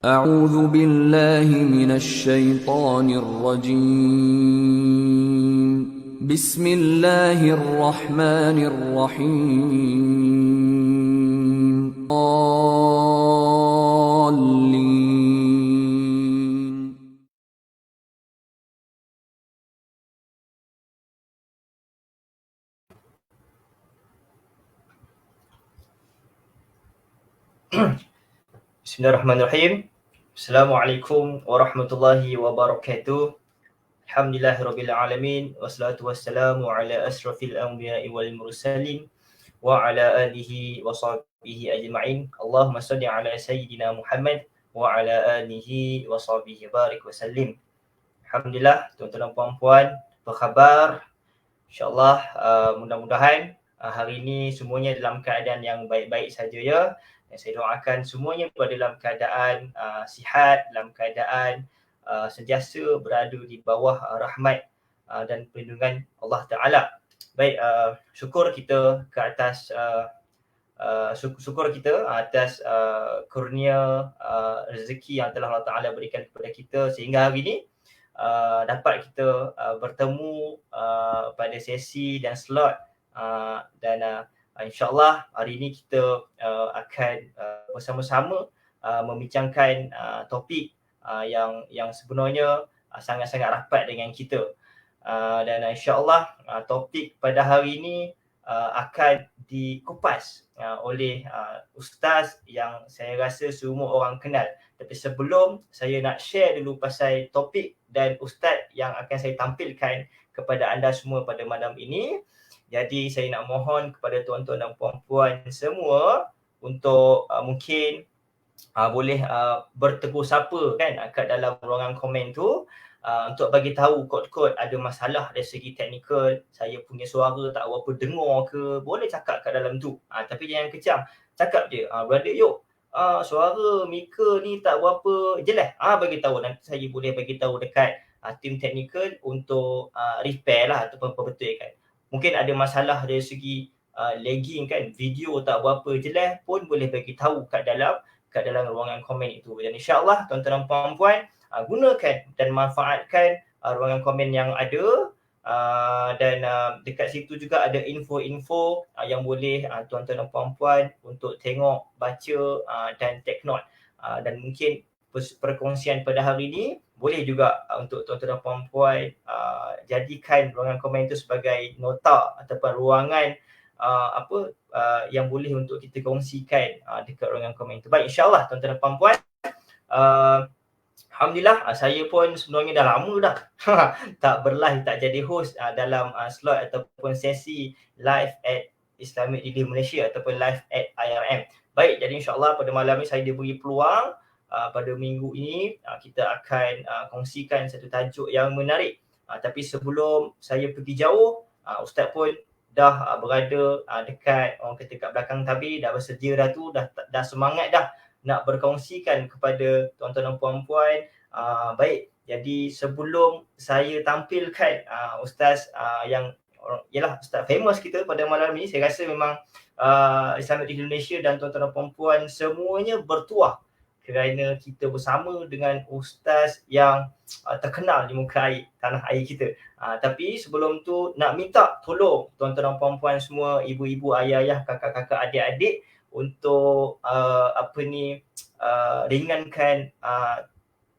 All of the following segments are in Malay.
أعوذ بالله من الشيطان الرجيم بسم الله الرحمن الرحيم ضالين Bismillahirrahmanirrahim. Assalamualaikum warahmatullahi wabarakatuh. Alhamdulillahirabbil alamin wassalatu wassalamu ala asrafil anbiya'i wal mursalin wa ala alihi wa sahbihi ajma'in. Allahumma shalli ala sayyidina Muhammad wa ala alihi wa sahbihi barik wa sallim. Alhamdulillah, tuan-tuan dan puan-puan, apa khabar? InsyaAllah mudah-mudahan hari ini semuanya dalam keadaan yang baik-baik saja ya. Dan saya doakan semuanya berada dalam keadaan sihat, dalam keadaan sentiasa berada di bawah rahmat dan perlindungan Allah Ta'ala. Baik, syukur kita ke atas syukur kita atas kurnia rezeki yang telah Allah Ta'ala berikan kepada kita sehingga hari ini dapat kita bertemu pada sesi dan slot dan insyaAllah hari ini kita akan bersama-sama membincangkan topik yang sebenarnya sangat-sangat rapat dengan kita dan insyaAllah topik pada hari ini akan dikupas oleh ustaz yang saya rasa semua orang kenal. Tapi sebelum saya nak share dulu pasal topik dan ustaz yang akan saya tampilkan kepada anda semua pada malam ini, jadi saya nak mohon kepada tuan-tuan dan puan-puan semua untuk mungkin boleh bertegur sapa kan kat dalam ruangan komen tu untuk bagi tahu kod-kod ada masalah dari segi teknikal, saya punya suara tak berapa dengar ke, boleh cakap kat dalam tu. Tapi jangan kecam, cakap je, brother Yok, suara Mika ni tak berapa jelas. Bagi tahu, nanti saya boleh bagi tahu dekat tim teknikal untuk repair lah ataupun perbetulkan. Mungkin ada masalah dari segi lagging kan, video tak berapa jelas pun boleh bagi tahu kat dalam ruangan komen itu. Dan insyaAllah tuan-tuan dan puan-puan gunakan dan manfaatkan ruangan komen yang ada dan dekat situ juga ada info-info yang boleh tuan-tuan dan puan-puan untuk tengok, baca dan take note. Dan mungkin perkongsian pada hari ini boleh juga untuk tuan-tuan dan puan-puan jadikan ruangan komen itu sebagai nota ataupun ruangan yang boleh untuk kita kongsikan dekat ruangan komen itu. Baik, insyaAllah tuan-tuan dan puan-puan, alhamdulillah saya pun sebenarnya dah lama dah tak berlive, tak jadi host dalam slot ataupun sesi live at Islamic Relief Malaysia ataupun live at IRM. Baik, jadi insyaAllah pada malam ni saya diberi peluang pada minggu ini kita akan kongsikan satu tajuk yang menarik. Tapi sebelum saya pergi jauh, Ustaz pun dah berada dekat orang kata kat belakang tabir, dah bersedia dah tu, dah semangat dah nak berkongsikan kepada tuan-tuan dan puan-puan. Baik, jadi sebelum saya tampilkan ustaz yang ialah ustaz famous kita pada malam ini, saya rasa memang Islamic Relief Malaysia dan tuan-tuan dan puan-puan semuanya bertuah kerana kita bersama dengan ustaz yang terkenal di muka air, tanah air kita. Tapi sebelum tu nak minta tolong tuan-tuan dan puan-puan semua, ibu-ibu, ayah-ayah, kakak-kakak, adik-adik untuk ringankan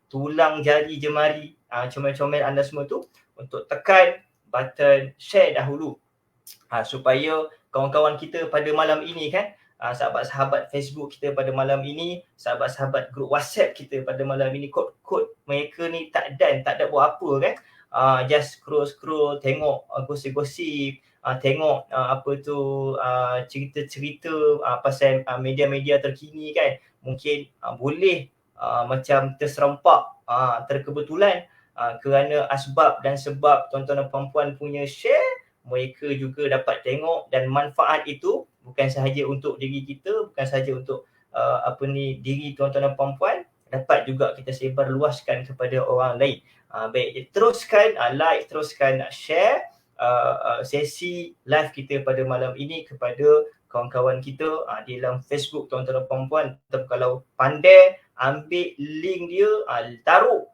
tulang jari jemari comel-comel anda semua tu untuk tekan button share dahulu supaya kawan-kawan kita pada malam ini kan, sahabat-sahabat Facebook kita pada malam ini, sahabat-sahabat grup WhatsApp kita pada malam ini, kod-kod mereka ni tak ada buat apa kan, just scroll tengok gosip-gosip, tengok cerita-cerita pasal media-media terkini kan, mungkin boleh macam terserempak terkebetulan kerana asbab dan sebab tuan-tuan dan puan-puan punya share, mereka juga dapat tengok dan manfaat itu bukan sahaja untuk diri kita, bukan sahaja untuk diri tuan-tuan dan puan-puan, dapat juga kita sebar luaskan kepada orang lain. Baik, teruskan like, teruskan share sesi live kita pada malam ini kepada kawan-kawan kita di dalam Facebook tuan-tuan dan puan-puan. Kalau pandai ambil link dia, taruh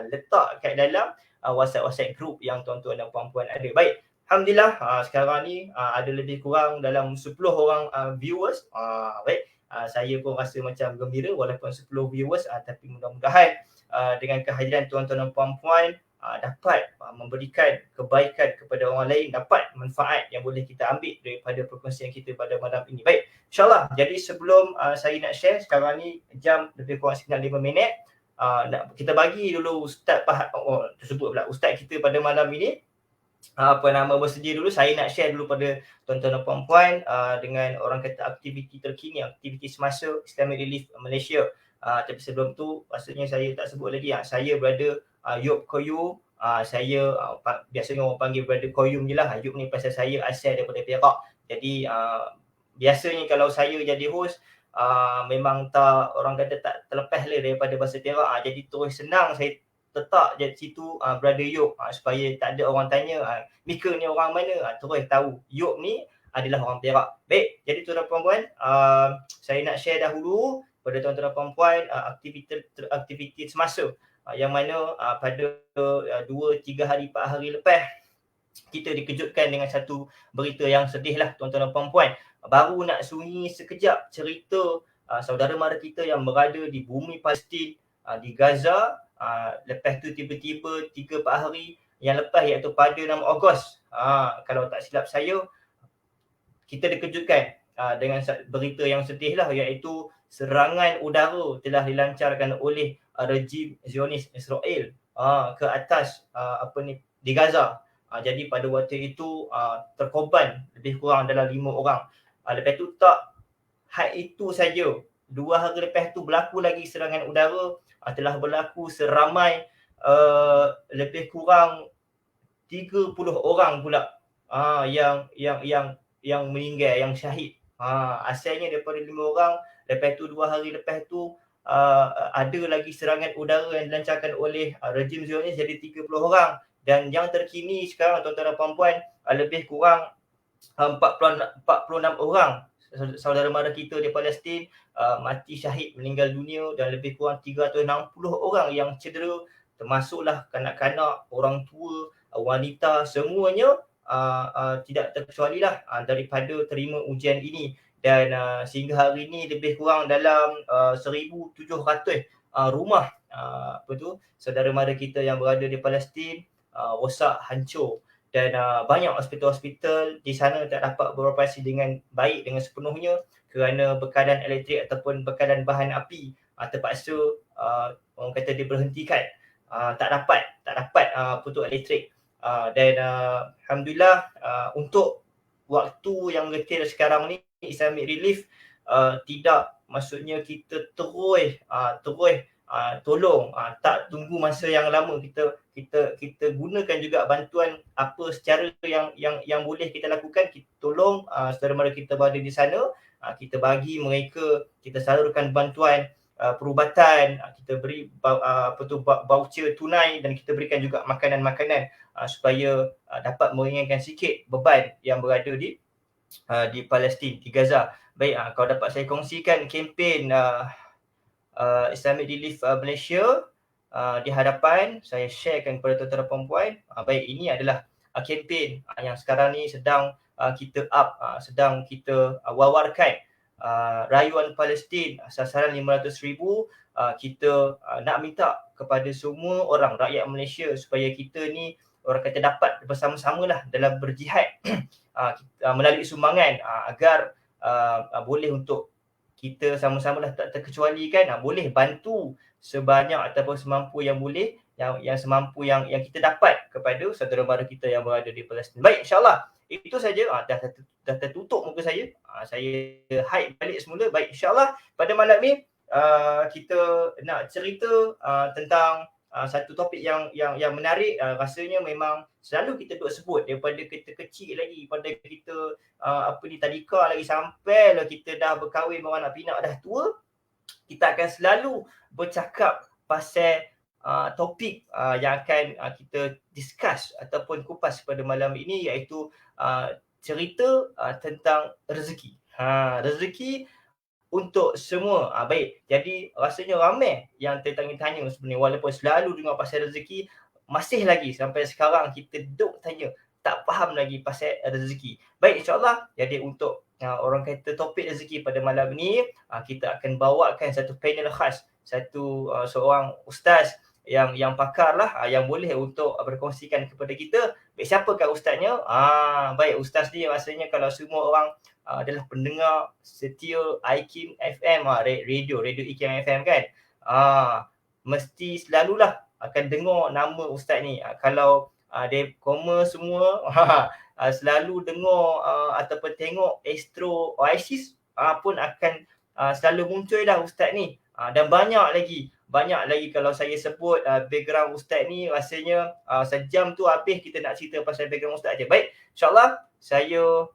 letak kat dalam WhatsApp group yang tuan-tuan dan puan-puan ada. Baik, alhamdulillah sekarang ni ada lebih kurang dalam 10 orang viewers. Baik, saya pun rasa macam gembira walaupun 10 viewers, tapi mudah-mudahan dengan kehadiran tuan-tuan dan puan-puan dapat memberikan kebaikan kepada orang lain, dapat manfaat yang boleh kita ambil daripada perkongsian kita pada malam ini. Baik, insyaAllah. Jadi sebelum saya nak share, sekarang ni jam lebih kurang sekitar 5 minit. Kita bagi dulu Ustaz tersebut pula, Ustaz kita pada malam ini bersedia dulu. Saya nak share dulu pada tuan-tuan dan puan-puan dengan orang kata aktiviti terkini, aktiviti semasa Islamic Relief Malaysia. Tapi sebelum tu maksudnya saya tak sebut lagi, saya berada Yop Koyum. Saya biasanya orang panggil Brother Koyum je lah. Yop ni pasal saya asal daripada Perak. Jadi biasanya kalau saya jadi host, memang tak, orang kata tak terlepas lah daripada bahasa Perak. Jadi terus senang saya letak di situ Brother Yop, supaya tak ada orang tanya Mika ni orang mana, terus tahu Yop ni adalah orang Perak. Baik, jadi tuan-tuan dan puan-puan, saya nak share dahulu pada tuan-tuan dan puan-puan aktiviti semasa yang mana pada 2, 3 hari, 4 hari lepas kita dikejutkan dengan satu berita yang sedih lah tuan-tuan dan puan-puan. Baru nak sunyi sekejap cerita saudara mara kita yang berada di bumi Palestin, di Gaza. Lepas tu tiba-tiba 3-4 hari yang lepas, iaitu pada 6 Ogos, kalau tak silap saya, kita dikejutkan dengan berita yang sedih lah, iaitu serangan udara telah dilancarkan oleh rejim Zionis Israel ke atas di Gaza. Jadi pada waktu itu terkorban lebih kurang dalam 5 orang. Lepas tu tak had itu saja, 2 hari lepas tu berlaku lagi serangan udara. Telah berlaku seramai lebih kurang 30 orang pula yang meninggal, yang syahid. Asalnya daripada 5 orang, lepas tu 2 hari lepas tu ada lagi serangan udara yang dilancarkan oleh rejim Zionis, jadi 30 orang. Dan yang terkini sekarang tuan-tuan dan puan-puan, lebih kurang 46 orang saudara mara kita di Palestin mati syahid, meninggal dunia, dan lebih kurang 360 orang yang cedera, termasuklah kanak-kanak, orang tua, wanita, semuanya tidak terkecuali lah daripada terima ujian ini. Dan sehingga hari ini lebih kurang dalam 1,700 rumah saudara mara kita yang berada di Palestin rosak, hancur. Dan banyak hospital-hospital di sana tak dapat beroperasi dengan baik, dengan sepenuhnya, kerana bekalan elektrik ataupun bekalan bahan api terpaksa orang kata diberhentikan. Tak dapat putus elektrik. Dan alhamdulillah untuk waktu yang getir sekarang ni, Islamic Relief tidak, maksudnya kita terus tolong, tak tunggu masa yang lama. Kita gunakan juga bantuan apa secara yang boleh kita lakukan. Kita tolong saudara mara kita berada di sana, kita bagi mereka, kita salurkan bantuan perubatan, kita beri voucher tunai, dan kita berikan juga makanan-makanan supaya dapat meringankan sikit beban yang berada di Palestin, di Gaza. Baik, kalau dapat saya kongsikan kempen Islamic Relief Malaysia di hadapan, saya sharekan kepada tuan-tuan dan puan-puan. Baik, ini adalah kempen yang sekarang ni sedang kita sedang kita wawarkan. Rayuan Palestin sasaran 500,000. Kita nak minta kepada semua orang rakyat Malaysia supaya kita ni orang kata dapat bersama-samalah dalam berjihad melalui sumbangan agar boleh untuk kita sama-samalah tak terkecualikan, boleh bantu sebanyak ataupun semampu yang boleh, yang semampu yang kita dapat kepada saudara mara kita yang berada di Palestin. Baik, insyaAllah itu saja. Dah tertutup muka saya. Saya hide balik semula. Baik, insyaAllah pada malam ni kita nak cerita tentang satu topik yang menarik. Rasanya memang selalu kita duk sebut daripada kita kecil lagi, pada kita tadika lagi, sampai lah kita dah berkahwin, beranak pinak, dah tua, kita akan selalu bercakap pasal topik yang akan kita discuss ataupun kupas pada malam ini, iaitu cerita tentang rezeki. Rezeki untuk semua. Baik. Jadi rasanya ramai yang tertanya-tanya sebenarnya, walaupun selalu dengar pasal rezeki, masih lagi sampai sekarang kita duk tanya, tak faham lagi pasal rezeki. Baik, insyaAllah. Jadi untuk orang kata topik rezeki pada malam ni, kita akan bawakan satu panel khas, seorang ustaz yang pakar lah, yang boleh untuk berkongsikan kepada kita. Baik, siapakah ustaznya? Baik, ustaz ni rasanya kalau semua orang adalah pendengar setia IKIM FM, radio IKIM FM kan, mesti selalulah akan dengar nama ustaz ni. Kalau dia koma semua, selalu dengar ataupun tengok Astro Oasis pun akan selalu muncul dah ustaz ni. Dan banyak lagi kalau saya sebut background ustaz ni, rasanya sejam tu habis kita nak cerita pasal background ustaz je. Baik, insyaAllah saya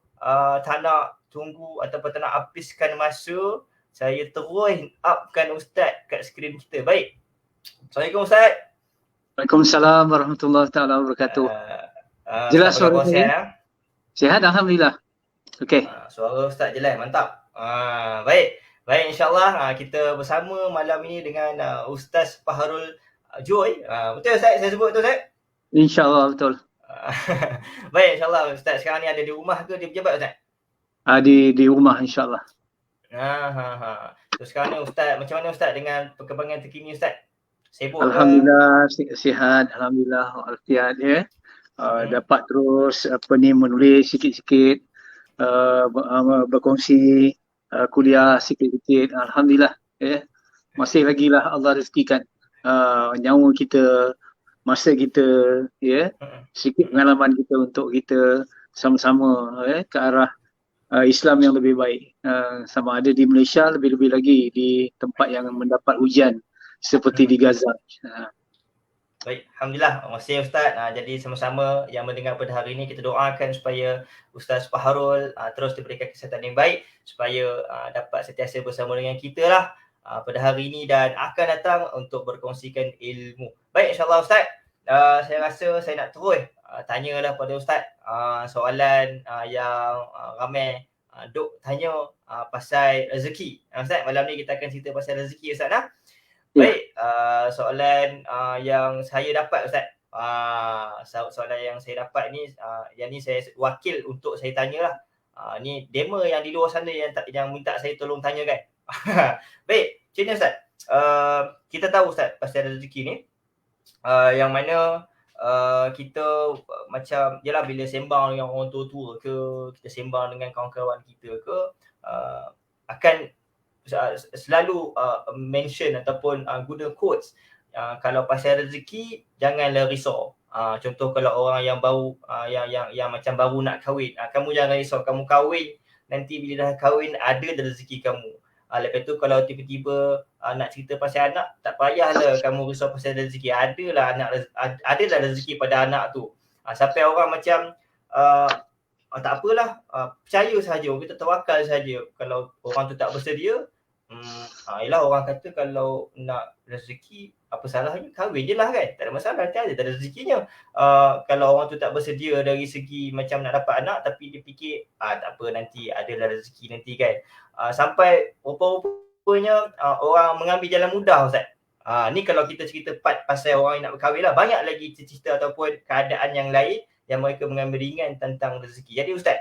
tak nak tunggu ataupun tak nak habiskan masa, saya terus upkan ustaz kat skrin kita. Baik. Assalamualaikum ustaz. Waalaikumsalam warahmatullahi taala wabarakatuh. Jelas suara saya? Sihat alhamdulillah. Okey. Suara ustaz jelas, mantap. Baik. Baik, insyaAllah kita bersama malam ini dengan Ustaz Fahrul Joy. Betul ustaz saya sebut tu ustaz? InsyaAllah betul. Baik, insyaAllah ustaz sekarang ni ada di rumah ke di pejabat ustaz? Di rumah insyaAllah. So sekarang ni ustaz, macam mana ustaz dengan perkembangan terkini ustaz? Sibuk alhamdulillah sihat, alhamdulillah walafiat ya. Dapat terus menulis sikit-sikit, berkongsi kuliah sikit-sikit, alhamdulillah ya. Masih lagi lah Allah rezekikan nyawa kita, masa kita ya, sikit pengalaman kita untuk kita sama-sama ke arah Islam yang lebih baik, sama ada di Malaysia, lebih-lebih lagi di tempat yang mendapat ujian seperti di Gaza. Baik, alhamdulillah. Terima kasih ustaz. Jadi sama-sama yang mendengar pada hari ini, kita doakan supaya Ustaz Fahrul terus diberikan kesihatan yang baik, supaya dapat sentiasa bersama dengan kita lah pada hari ini dan akan datang untuk berkongsikan ilmu. Baik, insyaAllah ustaz. Saya rasa saya nak terus tanyalah pada ustaz soalan yang ramai duk tanya pasal rezeki. Ustaz, malam ni kita akan cerita pasal rezeki ustaz lah. Baik, soalan yang saya dapat ustaz. Soalan yang saya dapat ni, yang ni saya wakil untuk saya tanyalah. Ni demo yang di luar sana yang minta saya tolong tanyakan. Baik, macam ni ustaz. Kita tahu ustaz pasal rezeki ni, yang mana kita macam yalah, bila sembang dengan orang tua-tua ke, kita sembang dengan kawan-kawan kita ke, akan selalu mention ataupun guna quotes, kalau pasal rezeki janganlah risau. Contoh kalau orang yang baru yang macam baru nak kahwin, kamu jangan risau, kamu kahwin nanti bila dah kahwin ada rezeki kamu. Lepas tu kalau tiba-tiba nak cerita pasal anak, tak payahlah kamu risau pasal rezeki, adalah rezeki pada anak tu. Sampai orang macam tak apalah, percaya saja, kita tawakal saja. Kalau orang tu tak bersedia, yelah, orang kata kalau nak rezeki apa salahnya, kahwin je lah kan, tak ada masalah, nanti ada rezekinya. Kalau orang tu tak bersedia dari segi macam nak dapat anak, tapi dia fikir tak apa, nanti adalah rezeki nanti kan. Sampai rupa-rupanya orang mengambil jalan mudah ustaz. Ni kalau kita cerita part pasal orang yang nak berkahwin lah, banyak lagi cerita ataupun keadaan yang lain yang mereka mengambil ringan tentang rezeki. Jadi ustaz,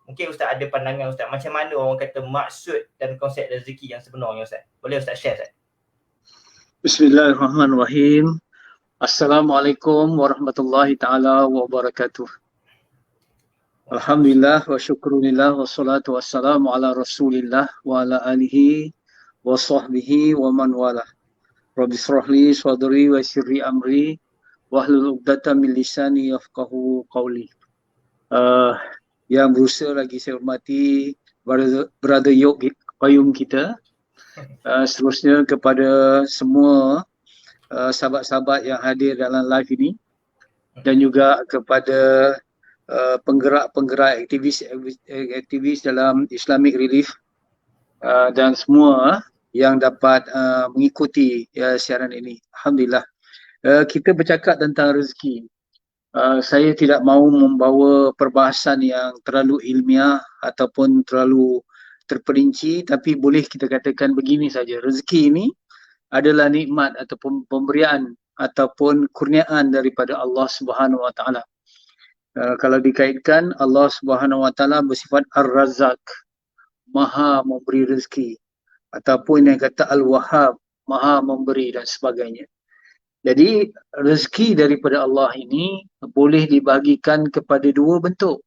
mungkin ustaz ada pandangan ustaz, macam mana orang kata maksud dan konsep rezeki yang sebenarnya ustaz? Boleh ustaz share ustaz? Bismillahirrahmanirrahim. Assalamualaikum warahmatullahi taala wabarakatuh. Alhamdulillah wa syukrulillah wa salatu wassalamu ala rasulillah wa ala alihi wa sahbihi wa man wala. Rabbi shrahli sadri wa yassirli amri wahlul 'uqdatam min lisani yafqahu qawli. Yang berusaha lagi saya hormati Brother Yok Payung kita, seterusnya kepada semua sahabat-sahabat yang hadir dalam live ini, dan juga kepada penggerak-penggerak aktivis dalam Islamic Relief, dan semua yang dapat mengikuti siaran ini. Alhamdulillah. Kita bercakap tentang rezeki. Saya tidak mahu membawa perbahasan yang terlalu ilmiah ataupun terlalu terperinci, tapi boleh kita katakan begini saja. Rezeki ini adalah nikmat ataupun pemberian ataupun kurniaan daripada Allah Subhanahu Wa Taala. Kalau dikaitkan, Allah Subhanahu Wa Taala bersifat Ar-Razzaq, Maha memberi rezeki, ataupun yang kata Al-Wahhab, Maha memberi dan sebagainya. Jadi rezeki daripada Allah ini boleh dibahagikan kepada dua bentuk.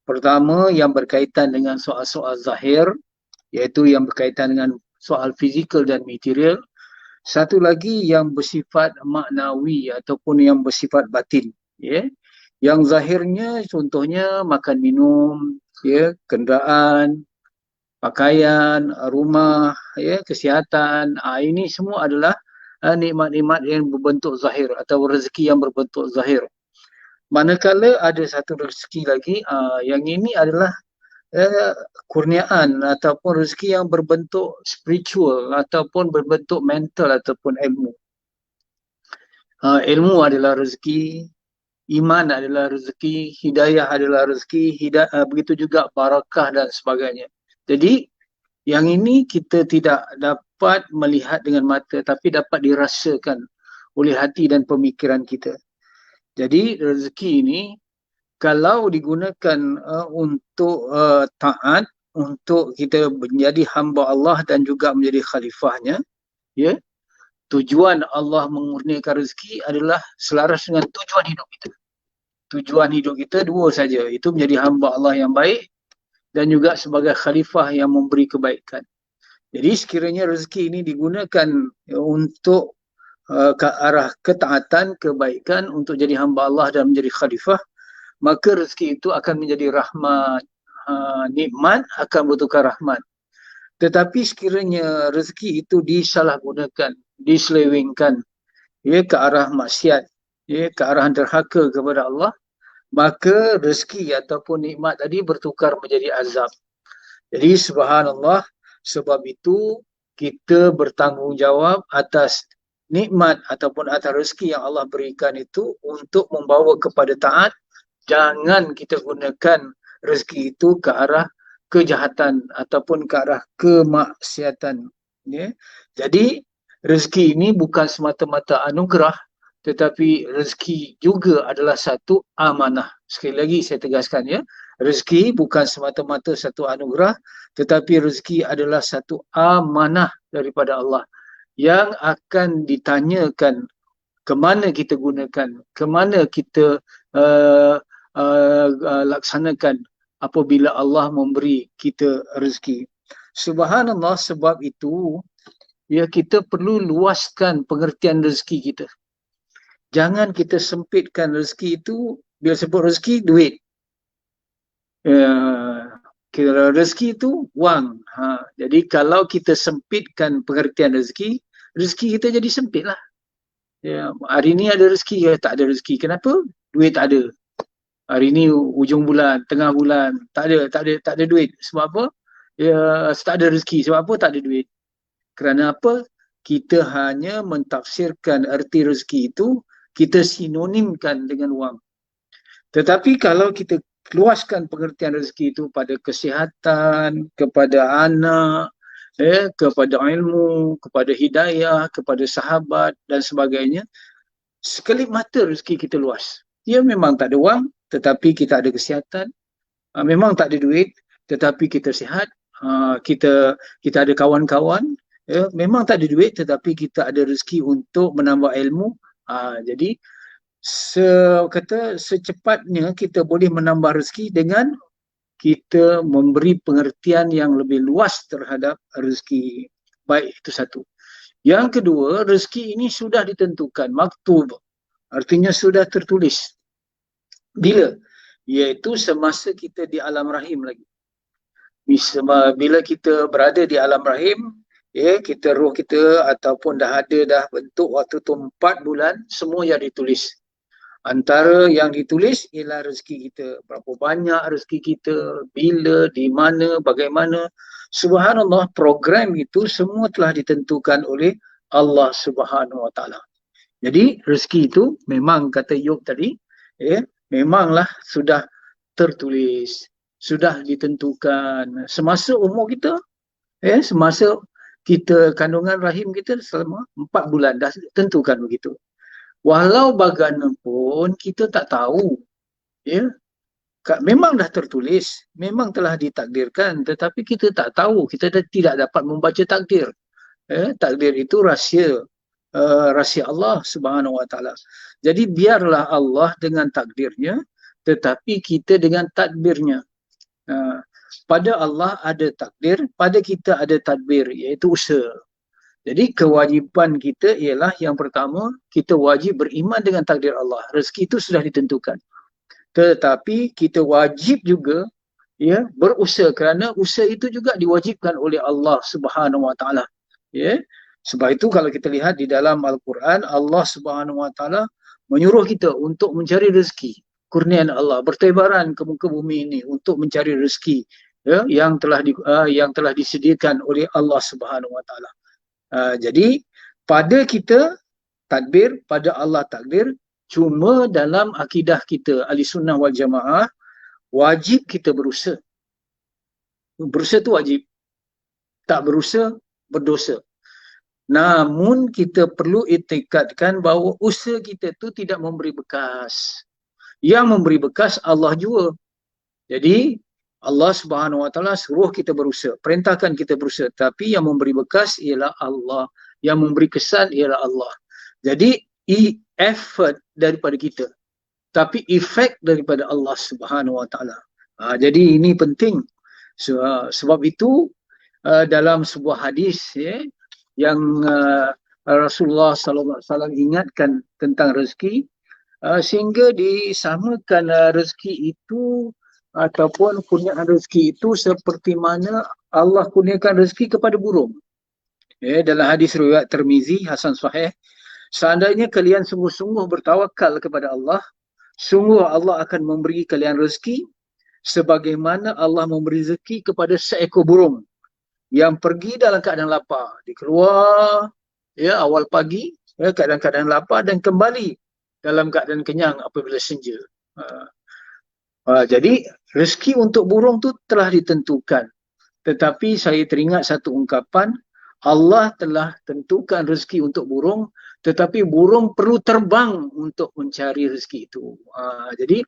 Pertama, yang berkaitan dengan soal-soal zahir, iaitu yang berkaitan dengan soal fizikal dan material. Satu lagi yang bersifat maknawi ataupun yang bersifat batin. Ya. Yang zahirnya contohnya makan minum, ya, kenderaan, pakaian, rumah, ya, kesihatan. Ini semua adalah nikmat-nikmat yang berbentuk zahir atau rezeki yang berbentuk zahir. Manakala ada satu rezeki lagi, yang ini adalah kurniaan ataupun rezeki yang berbentuk spiritual ataupun berbentuk mental ataupun ilmu. Ilmu adalah rezeki, iman adalah rezeki, hidayah adalah rezeki, begitu juga barakah dan sebagainya. Jadi yang ini kita tidak dapat melihat dengan mata tapi dapat dirasakan oleh hati dan pemikiran kita. Jadi rezeki ini kalau digunakan untuk taat, untuk kita menjadi hamba Allah dan juga menjadi khalifahnya, ya, tujuan Allah mengurniakan rezeki adalah selaras dengan tujuan hidup kita. Tujuan hidup kita dua saja, itu menjadi hamba Allah yang baik dan juga sebagai khalifah yang memberi kebaikan. Jadi sekiranya rezeki ini digunakan untuk ke arah ketaatan, kebaikan, untuk jadi hamba Allah dan menjadi khalifah, maka rezeki itu akan menjadi rahmat, nikmat akan bertukar rahmat. Tetapi sekiranya rezeki itu disalahgunakan, diselewengkan, ya, ke arah maksiat, ya, ke arah derhaka kepada Allah, maka rezeki ataupun nikmat tadi bertukar menjadi azab. Jadi subhanallah, sebab itu kita bertanggungjawab atas nikmat ataupun atas rezeki yang Allah berikan itu untuk membawa kepada taat. Jangan kita gunakan rezeki itu ke arah kejahatan ataupun ke arah kemaksiatan. Ya. Jadi rezeki ini bukan semata-mata anugerah, tetapi rezeki juga adalah satu amanah. Sekali lagi saya tegaskan, ya, rezeki bukan semata-mata satu anugerah, tetapi rezeki adalah satu amanah daripada Allah yang akan ditanyakan ke mana kita gunakan, ke mana kita laksanakan apabila Allah memberi kita rezeki. Subhanallah, sebab itu ya kita perlu luaskan pengertian rezeki kita. Jangan kita sempitkan rezeki itu. Bila sebut rezeki, duit. Kira rezeki itu wang. Jadi kalau kita sempitkan pengertian rezeki, rezeki kita jadi sempit lah. Ya, hari ni ada rezeki, ya, tak ada rezeki. Kenapa? Duit tak ada. Hari ni ujung bulan, tengah bulan, tak ada duit. Sebab apa? Ya, tak ada rezeki. Sebab apa? Tak ada duit. Kerana apa? Kita hanya mentafsirkan erti rezeki itu, kita sinonimkan dengan wang. Tetapi kalau kita luaskan pengertian rezeki itu pada kesihatan, kepada anak, kepada ilmu, kepada hidayah, kepada sahabat dan sebagainya, sekelip mata rezeki kita luas. Ya, memang tak ada wang, tetapi kita ada kesihatan. Memang tak ada duit, tetapi kita sihat. Kita ada kawan-kawan. Ya, memang tak ada duit, tetapi kita ada rezeki untuk menambah ilmu. Jadi secepatnya kita boleh menambah rezeki dengan kita memberi pengertian yang lebih luas terhadap rezeki. Baik, itu satu. Yang kedua, rezeki ini sudah ditentukan, maktub. Artinya sudah tertulis. Bila? Iaitu semasa kita di alam rahim lagi. Bila kita berada di alam rahim, ya, kita roh kita ataupun dah bentuk waktu tu 4 bulan, semua yang ditulis. Antara yang ditulis ialah rezeki kita. Berapa banyak rezeki kita, bila, di mana, bagaimana. Subhanallah, program itu semua telah ditentukan oleh Allah Subhanahu Wa Taala. Jadi rezeki itu memang kata Yub tadi, ya, memanglah sudah tertulis, sudah ditentukan semasa umur kita, semasa kita kandungan rahim kita selama 4 bulan dah tentukan begitu. Walau bagaimanapun kita tak tahu, ya, memang dah tertulis, memang telah ditakdirkan, tetapi kita tak tahu, kita tidak dapat membaca takdir. Takdir itu rahsia, rahsia Allah Subhanahu Wa Taala. Jadi biarlah Allah dengan takdirnya, tetapi kita dengan tadbirnya. Pada Allah ada takdir, pada kita ada tadbir, iaitu usaha. Jadi kewajipan kita ialah yang pertama, kita wajib beriman dengan takdir Allah. Rezeki itu sudah ditentukan. Tetapi kita wajib juga, ya, berusaha, kerana usaha itu juga diwajibkan oleh Allah Subhanahu Wa Taala. Ya. Sebab itu kalau kita lihat di dalam Al-Quran, Allah Subhanahu Wa Taala menyuruh kita untuk mencari rezeki, kurniaan Allah, bertebaran ke muka bumi ini untuk mencari rezeki, ya, yang telah disediakan oleh Allah Subhanahu Wa Taala. Jadi pada kita tadbir, pada Allah takdir. Cuma dalam akidah kita Ahli Sunnah wal Jamaah, wajib kita berusaha. Berusaha tu wajib. Tak berusaha, berdosa. Namun kita perlu itikadkan bahawa usaha kita tu tidak memberi bekas. Yang memberi bekas Allah jua. Jadi Allah Subhanahu Wa Taala suruh kita berusaha, perintahkan kita berusaha, tapi yang memberi bekas ialah Allah, yang memberi kesan ialah Allah. Jadi effort daripada kita, tapi efek daripada Allah Subhanahu Wa Taala. Jadi ini penting. Sebab itu dalam sebuah hadis, ya, yang Rasulullah sallallahu alaihi wasallam ingatkan tentang rezeki, sehingga disamakan rezeki itu ataupun kurniaan rezeki itu seperti mana Allah kurniakan rezeki kepada burung. Dalam hadis riwayat Tirmizi hasan sahih, seandainya kalian sungguh-sungguh bertawakal kepada Allah, sungguh Allah akan memberi kalian rezeki sebagaimana Allah memberi rezeki kepada seekor burung yang pergi dalam keadaan lapar. Dia keluar, ya, awal pagi, ya, keadaan-keadaan lapar, dan kembali dalam keadaan kenyang apabila senja. Jadi rezeki untuk burung tu telah ditentukan. Tetapi saya teringat satu ungkapan, Allah telah tentukan rezeki untuk burung, tetapi burung perlu terbang untuk mencari rezeki itu. Jadi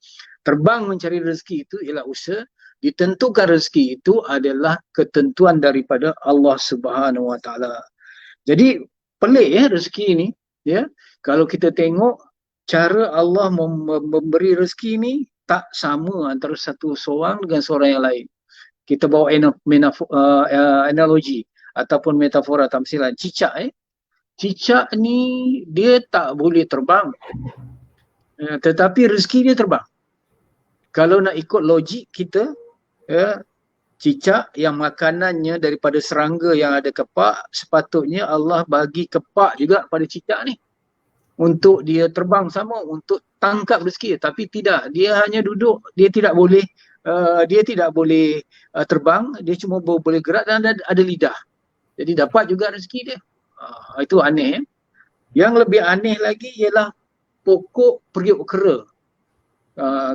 terbang mencari rezeki itu ialah usaha. Ditentukan rezeki itu adalah ketentuan daripada Allah Subhanahu Wa Taala. Jadi pelik, ya, rezeki ini, ya. Kalau kita tengok cara Allah memberi rezeki ini tak sama antara satu seorang dengan seorang yang lain. Kita bawa analogi ataupun metafora tamsilan. Cicak, cicak ni dia tak boleh terbang, tetapi rezeki dia terbang. Kalau nak ikut logik kita, ya, cicak yang makanannya daripada serangga yang ada kepak, sepatutnya Allah bagi kepak juga pada cicak ni untuk dia terbang sama, untuk tangkap rezeki. Tapi tidak, dia hanya duduk, dia tidak boleh terbang, dia cuma boleh gerak dan ada lidah. Jadi dapat juga rezeki dia. Itu aneh, ya. Yang lebih aneh lagi ialah pokok periuk kera.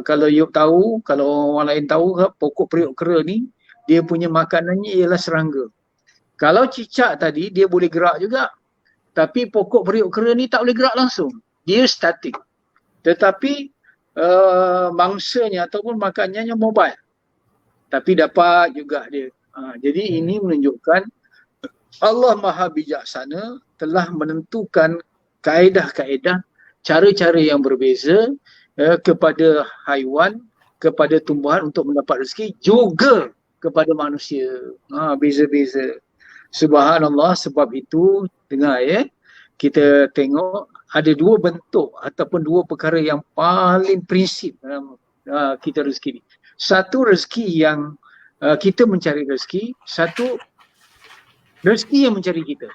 Kalau you tahu, kalau orang lain tahu, pokok periuk kera ni dia punya makanannya ialah serangga. Kalau cicak tadi dia boleh gerak juga, tapi pokok periuk kera ni tak boleh gerak langsung, dia statik. Tetapi mangsanya ataupun makanannya mobile, tapi dapat juga dia. Jadi ini menunjukkan Allah Maha Bijaksana telah menentukan kaedah-kaedah, cara-cara yang berbeza kepada haiwan, kepada tumbuhan untuk mendapat rezeki, juga kepada manusia. Beza-beza. Subhanallah. Sebab itu, dengar, ya, kita tengok ada dua bentuk ataupun dua perkara yang paling prinsip dalam kita rezeki ni. Satu, rezeki yang kita mencari rezeki. Satu, rezeki yang mencari kita.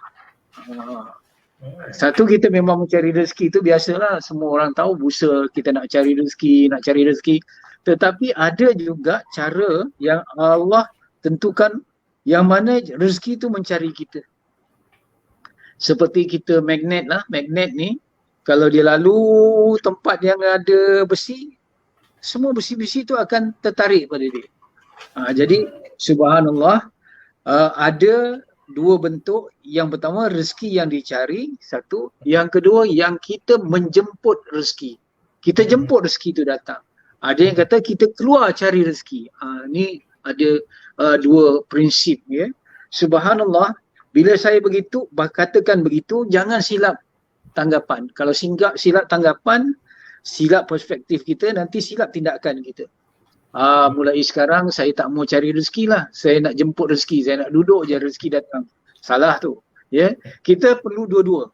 Satu, kita memang mencari rezeki itu biasalah, semua orang tahu, busa kita nak cari rezeki. Tetapi ada juga cara yang Allah tentukan, yang mana rezeki itu mencari kita. Seperti kita magnet ni, kalau dia lalu tempat yang ada besi, semua besi-besi itu akan tertarik pada dia. Jadi subhanallah, ada dua bentuk. Yang pertama rezeki yang dicari, satu. Yang kedua yang kita menjemput rezeki. Kita jemput rezeki itu datang. Ada yang kata kita keluar cari rezeki. Ni ada dua prinsip ya. Subhanallah, bila saya begitu katakan begitu, jangan silap tanggapan. Kalau silap tanggapan, silap perspektif kita, nanti silap tindakan kita. Mulai sekarang saya tak mau cari rezeki lah. Saya nak jemput rezeki, saya nak duduk je rezeki datang. Salah tu. Ya, kita perlu dua-dua.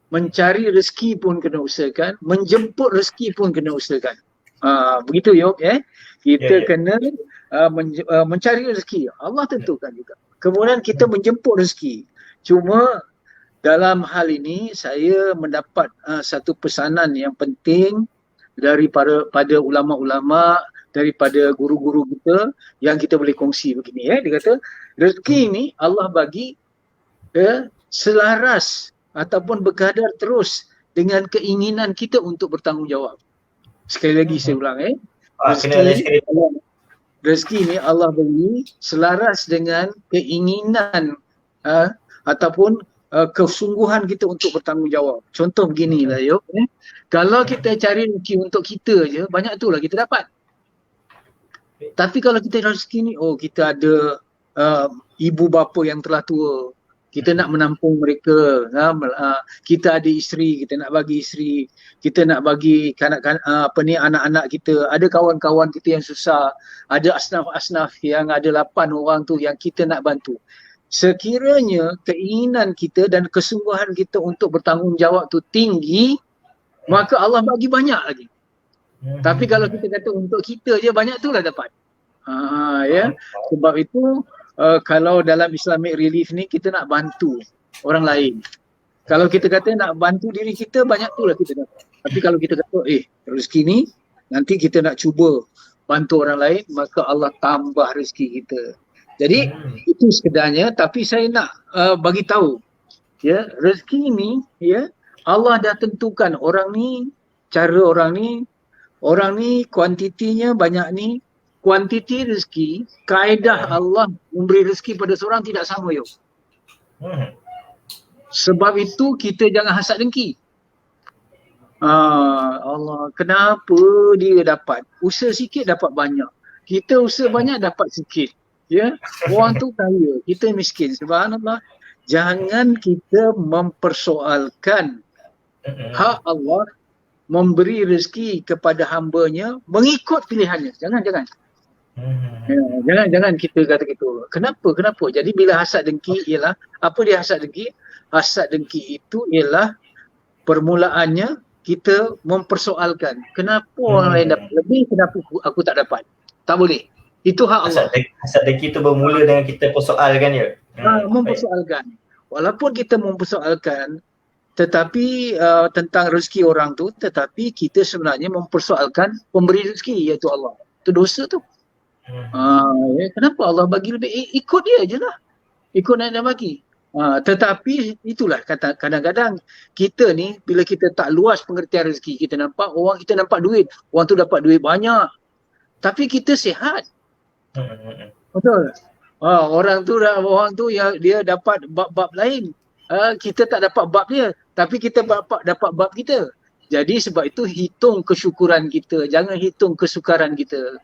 Mencari rezeki pun kena usahakan, menjemput rezeki pun kena usahakan. Begitu Yok kita kena mencari rezeki. Allah tentukan juga. Kemudian kita menjemput rezeki. Cuma dalam hal ini saya mendapat satu pesanan yang penting daripada ulama-ulama, daripada guru-guru kita yang kita boleh kongsi begini. Dia kata rezeki ni Allah bagi selaras ataupun berkadar terus dengan keinginan kita untuk bertanggungjawab. Sekali lagi saya ulang rezeki ni Allah bagi selaras dengan keinginan ataupun kesungguhan kita untuk bertanggungjawab. Contoh beginilah Yok. Kalau kita cari rezeki untuk kita je, banyak tu lah kita dapat. Tapi kalau kita rezeki ni, kita ada ibu bapa yang telah tua, kita nak menampung mereka, kita ada isteri, kita nak bagi isteri, kita nak bagi anak-anak kita, ada kawan-kawan kita yang susah, ada asnaf-asnaf yang ada 8 orang tu yang kita nak bantu. Sekiranya keinginan kita dan kesungguhan kita untuk bertanggungjawab tu tinggi, maka Allah bagi banyak lagi. Tapi kalau kita kata untuk kita je, banyak tu lah dapat. Sebab itu kalau dalam Islamic Relief ni kita nak bantu orang lain. Kalau kita kata nak bantu diri kita, banyak tu lah kita dapat. Tapi kalau kita kata rezeki ni nanti kita nak cuba bantu orang lain, maka Allah tambah rezeki kita. Jadi itu sekedarnya. Tapi saya nak bagi tahu rezeki ni Allah dah tentukan orang ni, cara orang ni kuantitinya banyak ni. Kuantiti rezeki, kaedah Allah memberi rezeki pada seorang tidak sama Yok. Sebab itu kita jangan hasad dengki. Allah, kenapa dia dapat? Usaha sikit dapat banyak. Kita usaha banyak dapat sikit. Orang tu kaya, kita miskin. Subhanallah. Jangan kita mempersoalkan hak Allah memberi rezeki kepada hambanya mengikut pilihannya. Jangan. Jangan kita kata gitu. Kenapa? Jadi bila hasad dengki ialah, apa dia hasad dengki? Hasad dengki itu ialah permulaannya kita mempersoalkan kenapa orang lain dapat lebih, kenapa aku tak dapat. Tak boleh. Itu hak Allah. Hasad dengki itu bermula dengan kita persoalkan ya. Mempersoalkan. Walaupun kita mempersoalkan tetapi tentang rezeki orang tu, tetapi kita sebenarnya mempersoalkan pemberi rezeki iaitu Allah. Itu dosa tu. Kenapa Allah bagi lebih? Ikut dia je lah. Ikut nak bagi. Tetapi itulah kadang-kadang kita ni bila kita tak luas pengertian rezeki, kita nampak duit, orang tu dapat duit banyak. Tapi kita sihat. Betul. Orang tu dia dapat bab-bab lain. Kita tak dapat bab dia, tapi kita dapat bab kita. Jadi sebab itu hitung kesyukuran kita, jangan hitung kesukaran kita.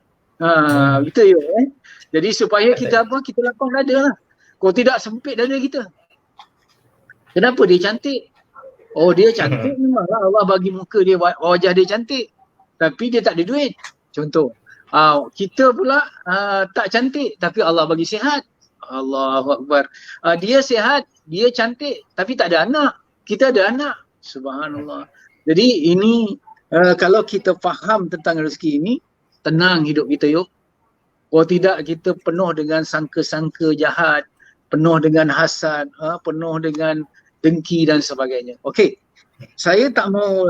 Gitu ya. Jadi supaya kita lapang dada lah. Kalau tidak sempit dada kita. Kenapa dia cantik? Dia cantik memanglah Allah bagi muka dia, wajah dia cantik. Tapi dia tak ada duit. Contoh. Kita pula tak cantik tapi Allah bagi sihat. Allahu Akbar. Dia sihat, dia cantik tapi tak ada anak. Kita ada anak. Subhanallah. Jadi ini kalau kita faham tentang rezeki ini, tenang hidup kita Yok. Kalau tidak kita penuh dengan sangka-sangka jahat, penuh dengan hasad, penuh dengan dengki dan sebagainya. Okey. Saya tak mau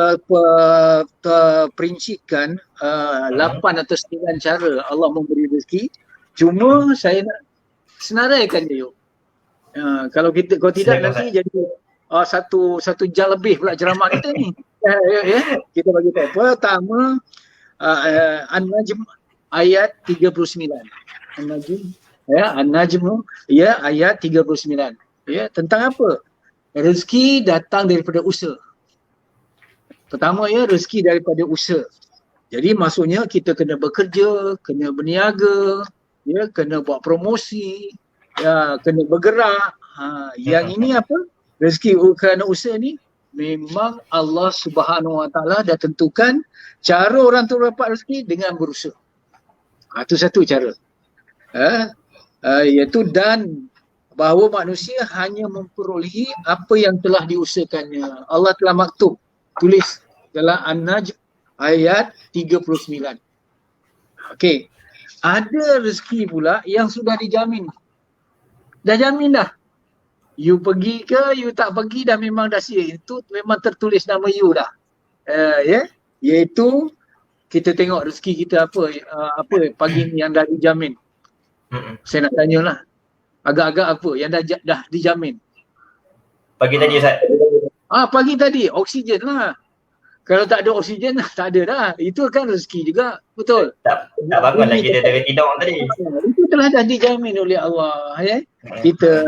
perincikan 8 atau 9 cara Allah memberi rezeki. Cuma saya nak senaraikan dia Yok. Kalau tidak nanti jadi satu jam lebih pula ceramah kita ni. Kita bagi tahu. Pertama, An-Najm ayat 39. An-Najm. Ya, An-Najm ya ayat 39. Ya, tentang apa? Rezeki datang daripada usaha. Pertama ya, rezeki daripada usaha. Jadi maksudnya kita kena bekerja, kena berniaga, ya, kena buat promosi, ya, kena bergerak. Yang ini apa? Rezeki kerana usaha ni memang Allah Subhanahu Wa Taala dah tentukan cara orang tu dapat rezeki dengan berusaha. Itu satu cara. Iaitu dan bahawa manusia hanya memperolehi apa yang telah diusahakannya. Allah telah maktub, tulis dalam An-Najm ayat 39. Okey. Ada rezeki pula yang sudah dijamin. Dah jamin dah. You pergi ke, you tak pergi dah memang dah siap. Itu memang tertulis nama you dah. Ya, iaitu kita tengok rezeki kita apa pagi ni yang dah dijamin. Saya nak tanyalah. Agak-agak apa yang dah dijamin? Pagi tadi Ustaz. Pagi tadi oksigen lah. Kalau tak ada oksigen tak ada dah. Itu kan rezeki juga, betul? Tak bangun lagi kita dari tidur tadi. Itu telah dah dijamin oleh Allah, ya. Kita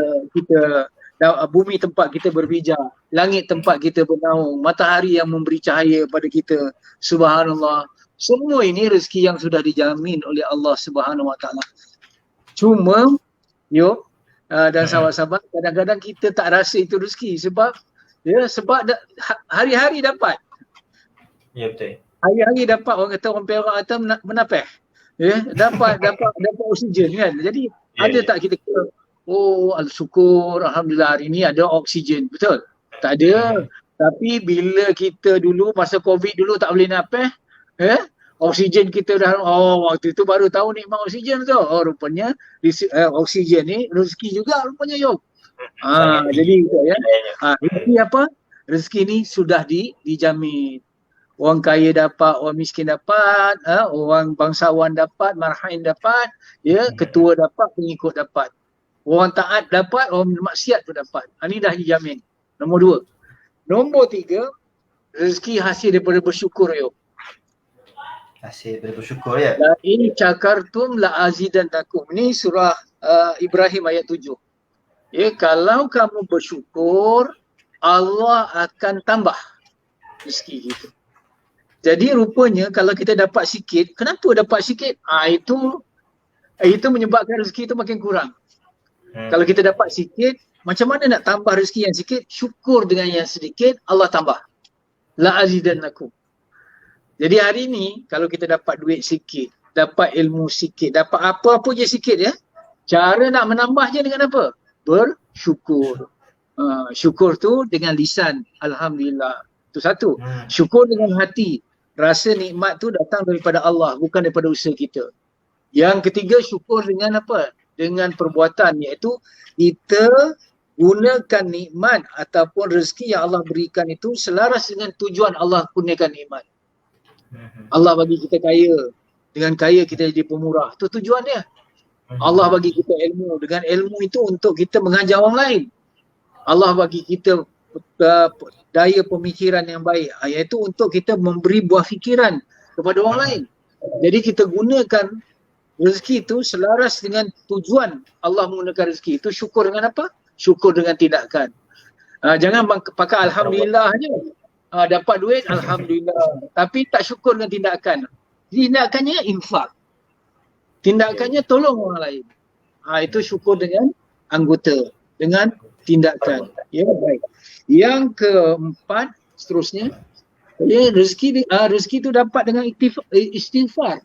bumi tempat kita berpijak, langit tempat kita bernaung, matahari yang memberi cahaya pada kita. Subhanallah. Semua ini rezeki yang sudah dijamin oleh Allah Subhanahu Wa Taala. Cuma dan sahabat-sahabat, kadang-kadang kita tak rasa itu rezeki sebab hari-hari dapat. Ya betul. Hari-hari dapat, orang kata orang Perak kata menapeh. Ya, dapat oksigen kan. Jadi ada tak kita kata, syukur alhamdulillah hari ni ada oksigen, betul? Tak ada. Tapi bila kita dulu masa Covid dulu tak boleh napeh, oksigen kita dah, waktu itu baru tahu nikmat oksigen tu. Rupanya oksigen ni rezeki juga rupanya jadi ya. Ini apa? Rezeki ni sudah dijamin. Orang kaya dapat, orang miskin dapat, orang bangsawan dapat, marhain dapat, ya, ketua dapat, pengikut dapat. Orang taat dapat, orang maksiat pun dapat. Ini dah dijamin. Nombor 2. Nombor 3, rezeki hasil daripada bersyukur Hasil daripada bersyukur ya. La in syakartum la azidannakum. Ini surah Ibrahim ayat 7. Ya, kalau kamu bersyukur, Allah akan tambah rezeki kita. Jadi rupanya kalau kita dapat sikit, kenapa dapat sikit? Itu menyebabkan rezeki itu makin kurang. Kalau kita dapat sikit, macam mana nak tambah rezeki yang sikit? Syukur dengan yang sedikit, Allah tambah. La azidannakum. Jadi hari ni kalau kita dapat duit sikit, dapat ilmu sikit, dapat apa-apa je sikit ya. Cara nak menambahnya dengan apa? Bersyukur. Syukur tu dengan lisan, alhamdulillah. Itu satu. Syukur dengan hati. Rasa nikmat tu datang daripada Allah, bukan daripada usaha kita. Yang ketiga, syukur dengan apa? Dengan perbuatan, iaitu kita gunakan nikmat ataupun rezeki yang Allah berikan itu selaras dengan tujuan Allah kurniakan nikmat. Allah bagi kita kaya, dengan kaya kita jadi pemurah. Itu tujuannya. Allah bagi kita ilmu, dengan ilmu itu untuk kita mengajar orang lain. Allah bagi kita daya pemikiran yang baik, iaitu untuk kita memberi buah fikiran kepada orang lain. Jadi kita gunakan rezeki itu selaras dengan tujuan Allah menggunakan rezeki itu. Syukur dengan apa? Syukur dengan tindakan. Jangan pakai alhamdulillah je. Dapat duit alhamdulillah, tapi tak syukur dengan tindakan. Tindakannya infak, tindakannya tolong orang lain. Itu syukur dengan anggota, dengan tindakan. Ya, baik. Yang keempat seterusnya, rezeki itu dapat dengan istighfar.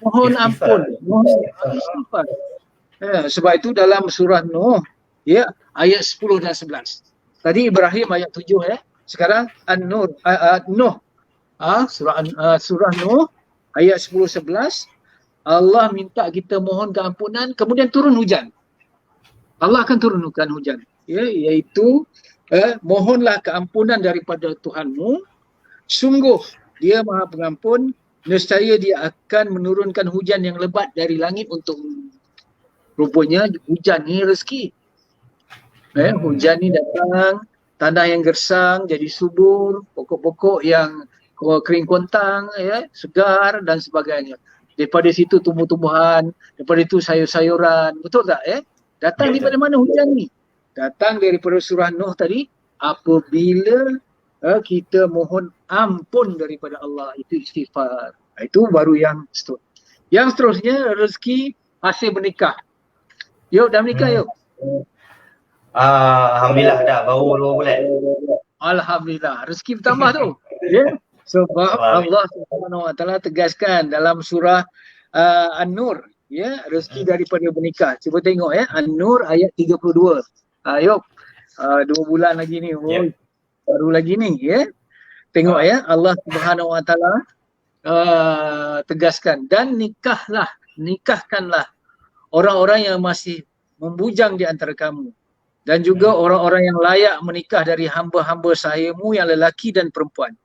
Mohon ampun, mohon istighfar. Sebab itu dalam surah Nuh, ya, ayat 10 dan 11. Tadi Ibrahim ayat 7 ya. Sekarang An-Nur, Nuh. Surah Nuh ayat 10-11. Allah minta kita mohon keampunan, kemudian turun hujan. Allah akan turunkan hujan. Ya, iaitu mohonlah keampunan daripada Tuhanmu. Sungguh Dia Maha Pengampun, nescaya Dia akan menurunkan hujan yang lebat dari langit untukmu. Rupanya hujan ni rezeki. Hujan ni datang, tanah yang gersang jadi subur, pokok-pokok yang kering kontang, ya, segar dan sebagainya. Daripada situ tumbuh-tumbuhan, daripada itu sayur-sayuran. Betul tak? Datang Ya, daripada mana hujan ni? Datang daripada surah Nuh tadi, apabila kita mohon ampun daripada Allah, itu istighfar. Itu baru yang seterusnya. Yang seterusnya rezeki hasil bernikah. Yuk, dah menikah yuk. Alhamdulillah dah baru bulan. Alhamdulillah, rezeki bertambah tu. Sebab Faham. Allah Subhanahu Wa Taala tegaskan dalam surah An-Nur, rezeki daripada bernikah. Cuba tengok An-Nur ayat 32. Yuk, 2 bulan lagi ni. Baru lagi ni, Tengok Allah Subhanahu Wa Taala tegaskan, dan nikahkanlah orang-orang yang masih membujang di antara kamu, dan juga orang-orang yang layak menikah dari hamba-hamba sahayamu yang lelaki dan perempuan.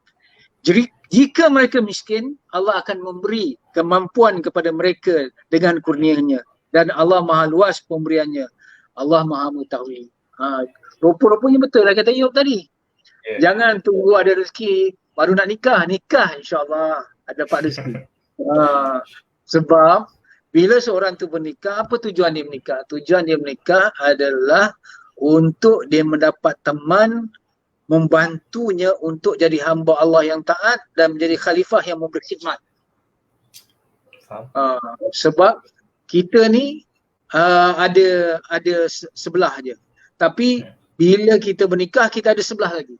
Jadi jika mereka miskin, Allah akan memberi kemampuan kepada mereka dengan kurnianya, dan Allah Maha luas pemberiannya. Allah Maha mengetahui. Rupa-rupanya betul lah kata Ayub tadi. Jangan tunggu ada rezeki baru nak nikah. Nikah insya-Allah ada dapat rezeki. Sebab bila seorang tu bernikah, apa tujuan dia menikah? Tujuan dia menikah adalah untuk dia mendapat teman membantunya untuk jadi hamba Allah yang taat dan menjadi khalifah yang memberi khidmat. Sebab kita ni ada sebelah je. Tapi bila kita bernikah, kita ada sebelah lagi.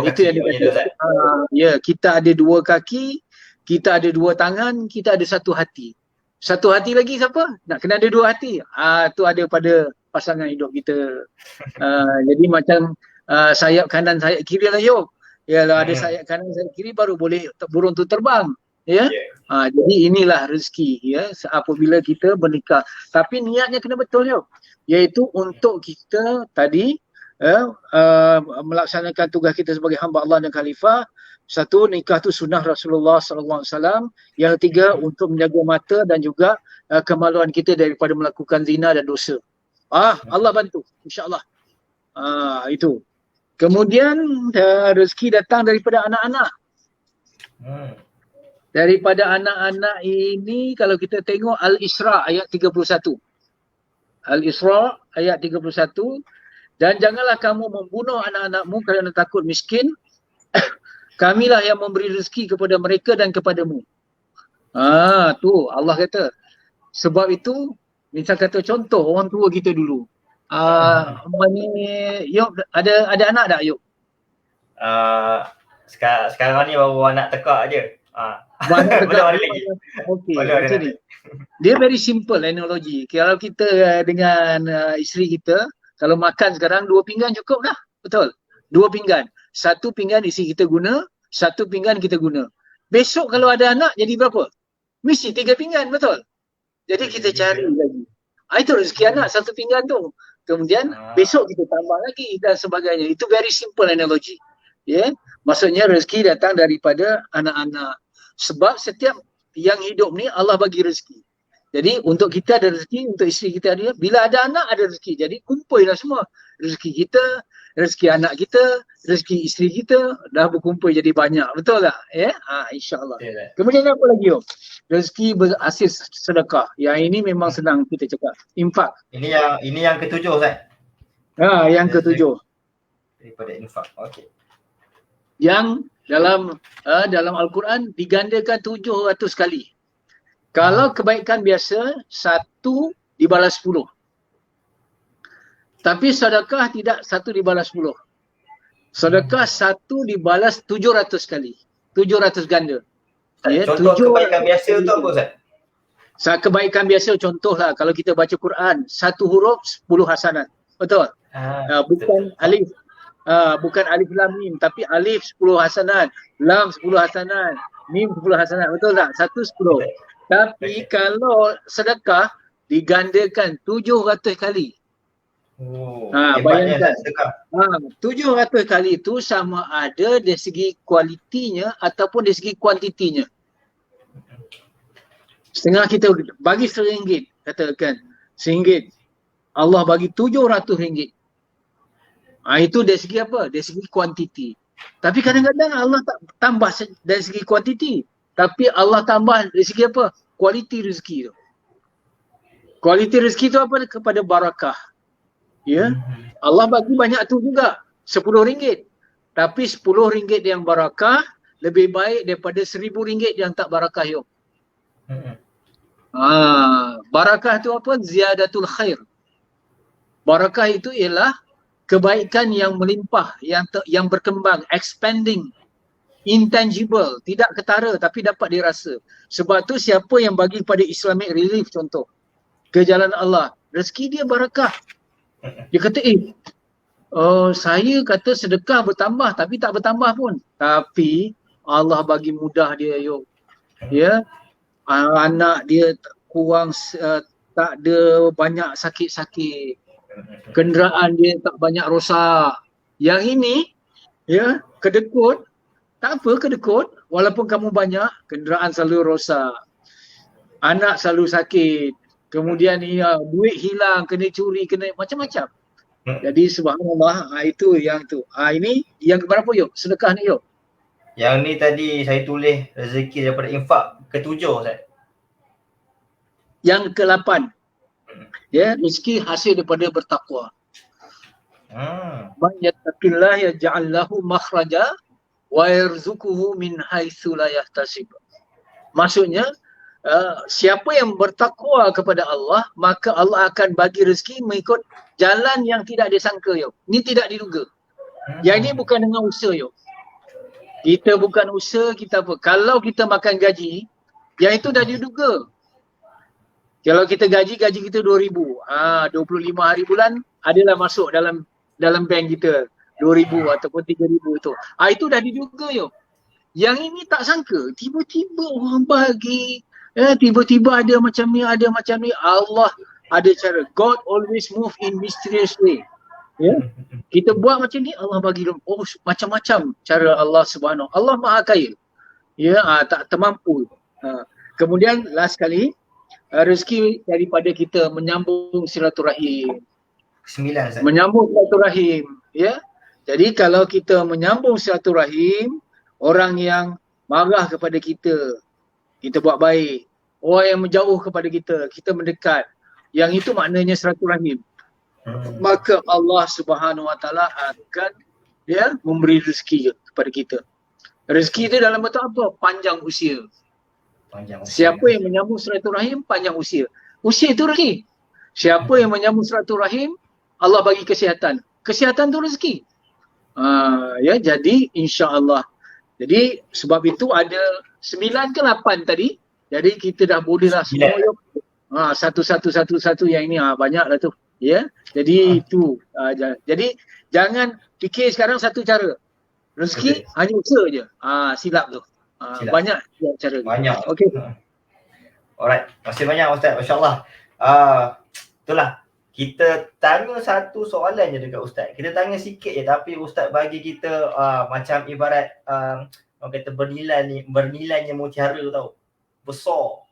Itu yang dikatakan. Kita ada 2 kaki, kita ada 2 tangan, kita ada 1 hati. 1 hati lagi siapa? Nak kena ada 2 hati. Tu ada pada pasangan hidup kita. Jadi macam sayap kanan, sayap kiri lah Yop. Kalau ada sayap kanan, sayap kiri baru boleh burung tu terbang. Jadi inilah rezeki apabila kita bernikah. Tapi niatnya kena betul Yop. Iaitu untuk kita tadi melaksanakan tugas kita sebagai hamba Allah dan khalifah. 1, nikah tu sunnah Rasulullah sallallahu alaihi wasallam. Yang 3, untuk menjaga mata dan juga kemaluan kita daripada melakukan zina dan dosa. Allah bantu insya-Allah. Itu. Kemudian rezeki datang daripada anak-anak. Daripada anak-anak ini kalau kita tengok Al-Isra ayat 31. Al-Isra ayat 31. Dan janganlah kamu membunuh anak-anakmu kerana takut miskin. Kamilah yang memberi rezeki kepada mereka dan kepadamu. Tu Allah kata. Sebab itu, misal kata contoh orang tua kita dulu. Yop, ada anak tak Yop? Sekarang ni baru anak tekak je. Belum ada lagi. Okey, macam ni. Dia very simple analogi. Kalau kita dengan isteri kita, kalau makan sekarang 2 pinggan cukup dah. Betul? 2 pinggan. 1 pinggan isteri kita guna, 1 pinggan kita guna. Besok kalau ada anak jadi berapa? Mesti 3 pinggan, betul? Jadi kita cari lagi. Itu rezeki anak, 1 pinggan tu. Kemudian besok kita tambah lagi dan sebagainya. Itu very simple analogi. Maksudnya rezeki datang daripada anak-anak. Sebab setiap yang hidup ni Allah bagi rezeki. Jadi untuk kita ada rezeki, untuk isteri kita ada. Bila ada anak ada rezeki. Jadi kumpullah semua. Rezeki kita, rezeki anak kita, rezeki isteri kita dah berkumpul jadi banyak. Betul tak? InsyaAllah. Kemudian apa lagi Om? Rezeki berhasil sedekah. Yang ini memang senang kita cakap. Infak. Ini yang ke-7 Ustaz. Yang ke-7. Daripada infak. Okey. Yang dalam Al-Quran digandakan 700 kali. Kalau kebaikan biasa 1 dibalas 10. Tapi sedekah tidak 1 dibalas 10. Sedekah 1 dibalas 700 kali. 700 ganda. Contoh kebaikan biasa tu apa Ustaz? Kebaikan biasa contohlah kalau kita baca Quran 1 huruf 10 hasanat. Betul? Bukan alif. Bukan alif lam mim, tapi alif 10 hasanat, lam 10 hasanat, mim 10 hasanat. Betul tak? 1 10. Tapi kalau sedekah digandakan 700 kali. Bayangkan. 700 kali itu sama ada dari segi kualitinya ataupun dari segi kuantitinya. Setengah kita bagi RM1, katakan RM1. Allah bagi RM700. Itu dari segi apa? Dari segi kuantiti. Tapi kadang-kadang Allah tak tambah dari segi kuantiti. tapi Allah tambah rezeki apa? Kualiti rezeki tu. Kualiti rezeki tu apa? Kepada barakah. Ya. Allah bagi banyak tu juga. RM10. Tapi RM10 yang barakah lebih baik daripada RM1,000 yang tak barakah yuk. Barakah tu apa? Ziyadatul khair. Barakah itu ialah kebaikan yang melimpah, yang berkembang, expanding, intangible, tidak ketara tapi dapat dirasa. Sebab tu siapa yang bagi kepada Islamic Relief contoh, ke jalan Allah, rezeki dia barakah. Dia kata, saya kata sedekah bertambah tapi tak bertambah pun. Tapi Allah bagi mudah dia yuk. Ya, anak dia kurang tak ada banyak sakit-sakit. Kenderaan dia tak banyak rosak. Yang ini, ya, kedekut, tak apa kedekut, walaupun kamu banyak, kenderaan selalu rosak. Anak selalu sakit. Kemudian duit hilang, kena curi, kena macam-macam. Jadi subhanallah, itu yang tu. Ini yang keberapa yuk? Sedekah ni yuk. Yang ni tadi saya tulis rezeki daripada infak ke-7 Ustaz. Yang ke-8. Ya, rezeki hasil daripada bertakwa. Man yattaqillah yaj'al lahu makhraja wa yarzuquhu min haitsu la yahtasib. Maksudnya siapa yang bertakwa kepada Allah, maka Allah akan bagi rezeki mengikut jalan yang tidak disangka yuk. Ini tidak diduga. Yang ini bukan dengan usaha yuk. Kita bukan usaha, kita apa. Kalau kita makan gaji, yang itu dah diduga. Kalau kita gaji kita 2,000. 25 hari bulan adalah masuk dalam bank kita 2,000 ataupun 3,000 itu. Itu dah diduga yuk. Yang ini tak sangka, tiba-tiba orang bagi, tiba-tiba ada macam ni, ada macam ni. Allah ada cara. God always move in mysterious way. Ya. Kita buat macam ni, Allah bagi macam-macam cara Allah Subhanahu. Allah Maha Kaya. Ya, tak termampu. Kemudian last kali, rezeki daripada kita menyambung silaturahim. 9 Ustaz. Menyambung silaturahim, ya. Jadi kalau kita menyambung silaturahim, orang yang marah kepada kita, kita buat baik. Orang yang menjauh kepada kita mendekat. Yang itu maknanya silaturahim. Maka Allah Subhanahu Wa Taala akan memberi rezeki kepada kita. Rezeki itu dalam bentuk apa? Panjang usia. Siapa yang menyambung silaturahim, panjang usia. Usia itu rezeki. Siapa yang menyambung silaturahim, Allah bagi kesihatan. Kesihatan itu rezeki. Jadi insya-Allah. Jadi sebab itu ada 9 ke 8 tadi. Jadi kita dah bolehlah semua yuk. Satu yang ini banyaklah tu. Ya. Jadi itu. Jadi jangan fikir sekarang satu cara. Rezeki hanya usaha je. Silap tu. Banyak cara. Banyak. Okey. Alright. Terima kasih banyak Ustaz. Masya-Allah. Itulah. Kita tanya satu soalan je dekat Ustaz. Kita tanya sikit je tapi Ustaz bagi kita macam ibarat orang kata bernilainya mutiara tau. Besar.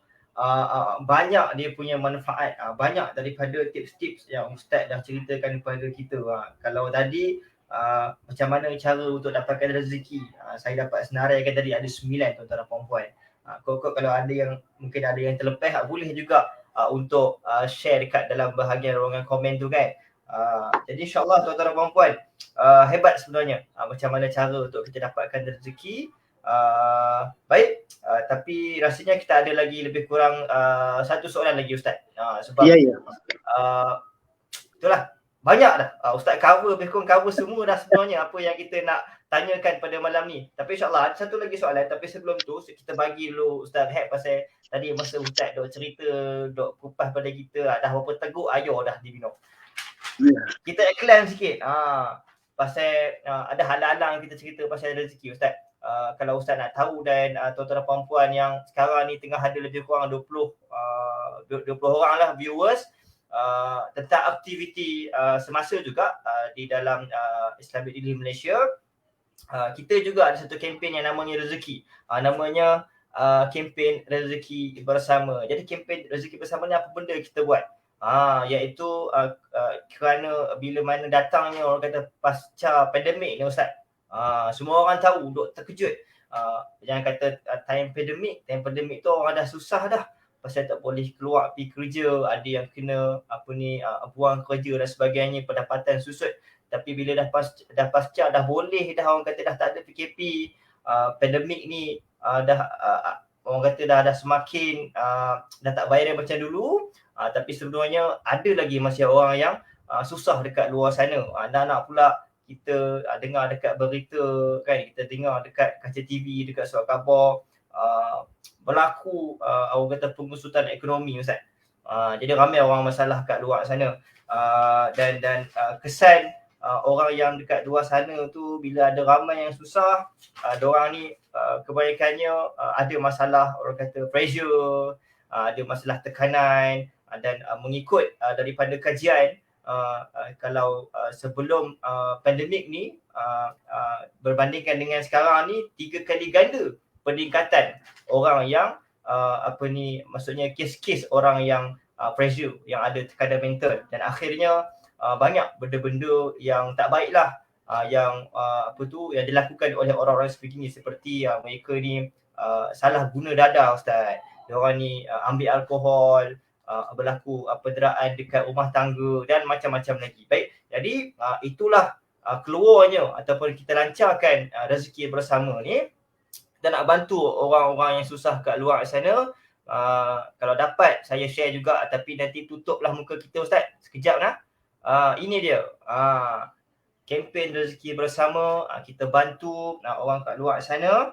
Banyak dia punya manfaat. Banyak daripada tips-tips yang Ustaz dah ceritakan kepada kita. Kalau tadi macam mana cara untuk dapatkan rezeki, saya dapat senaraikan tadi ada 9 tuan-tuan dan puan-puan. Kalau ada yang mungkin ada yang terlepas, boleh juga untuk share dekat dalam bahagian ruangan komen tu kan. Jadi insyaAllah tuan-tuan dan puan-puan, hebat sebenarnya macam mana cara untuk kita dapatkan rezeki. Baik, tapi rasanya kita ada lagi lebih kurang satu soalan lagi Ustaz. Sebab itulah, banyak dah. Ustaz lebih kurang cover semua dah sebenarnya apa yang kita nak tanyakan pada malam ni. Tapi insyaAllah ada satu lagi soalan, tapi sebelum tu kita bagi dulu Ustaz Heb pasal tadi masa Ustaz dok cerita, dok kupas pada kita dah berapa teguk ayo dah diminum. Kita iklan sikit. Pasal ada hal-hal kita cerita pasal rezeki Ustaz. Kalau Ustaz nak tahu dan tuan-tuan dan puan-puan yang sekarang ni tengah ada lebih kurang 20 orang lah viewers tentang aktiviti semasa juga di dalam Islamic Relief Malaysia. Kita juga ada satu kempen yang namanya rezeki. Namanya kempen rezeki bersama. Jadi kempen rezeki bersama ni apa benda kita buat? Iaitu kerana bila mana datangnya orang kata pasca pandemik ni Ustaz. Semua orang tahu, duk terkejut. jangan kata time pandemik tu orang dah susah dah. Pasal tak boleh keluar pergi kerja, ada yang kena buang kerja dan sebagainya, pendapatan susut. Tapi bila dah pasca dah boleh dah, orang kata dah tak ada PKP, pandemik ni orang kata dah semakin dah tak viral macam dulu, tapi sebenarnya ada lagi masih orang yang susah dekat luar sana. Anak-anak pula kita dengar dekat berita kan, kita dengar dekat kaca TV, dekat surat khabar, berlaku orang kata pengusutan ekonomi Ustaz. Jadi ramai orang masalah kat luar sana. Dan kesan orang yang dekat luar sana tu bila ada ramai yang susah, diorang ni kebanyakannya ada masalah, orang kata pressure, ada masalah tekanan, dan mengikut daripada kajian, kalau sebelum pandemik ni berbandingkan dengan sekarang ni 3 kali ganda peningkatan orang yang maksudnya kes-kes orang yang pressure, yang ada tekanan mental, dan akhirnya banyak benda-benda yang tak baiklah yang yang dilakukan oleh orang-orang sebegini, seperti mereka ni salah guna dadah Ustaz. Diorang ni ambil alkohol, berlaku penderaan dekat rumah tangga dan macam-macam lagi. Baik, jadi itulah keluarnya ataupun kita lancarkan rezeki bersama ni, kita nak bantu orang-orang yang susah kat luar sana. Kalau dapat saya share juga, tapi nanti tutuplah muka kita Ustaz sekejap nah. Ini dia kempen rezeki bersama. Kita bantu orang kat luar sana,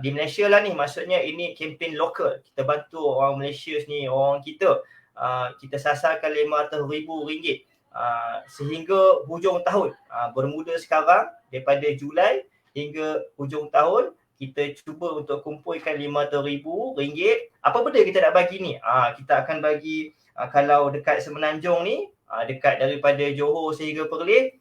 di Malaysia lah ni, maksudnya ini kempen lokal. Kita bantu orang Malaysia ni, orang kita. Kita sasarkan RM500,000 sehingga hujung tahun. Bermula sekarang daripada Julai hingga hujung tahun, kita cuba untuk kumpulkan RM500,000. Apa benda kita nak bagi ni? Kita akan bagi, kalau dekat Semenanjung ni, dekat daripada Johor sehingga Perlis,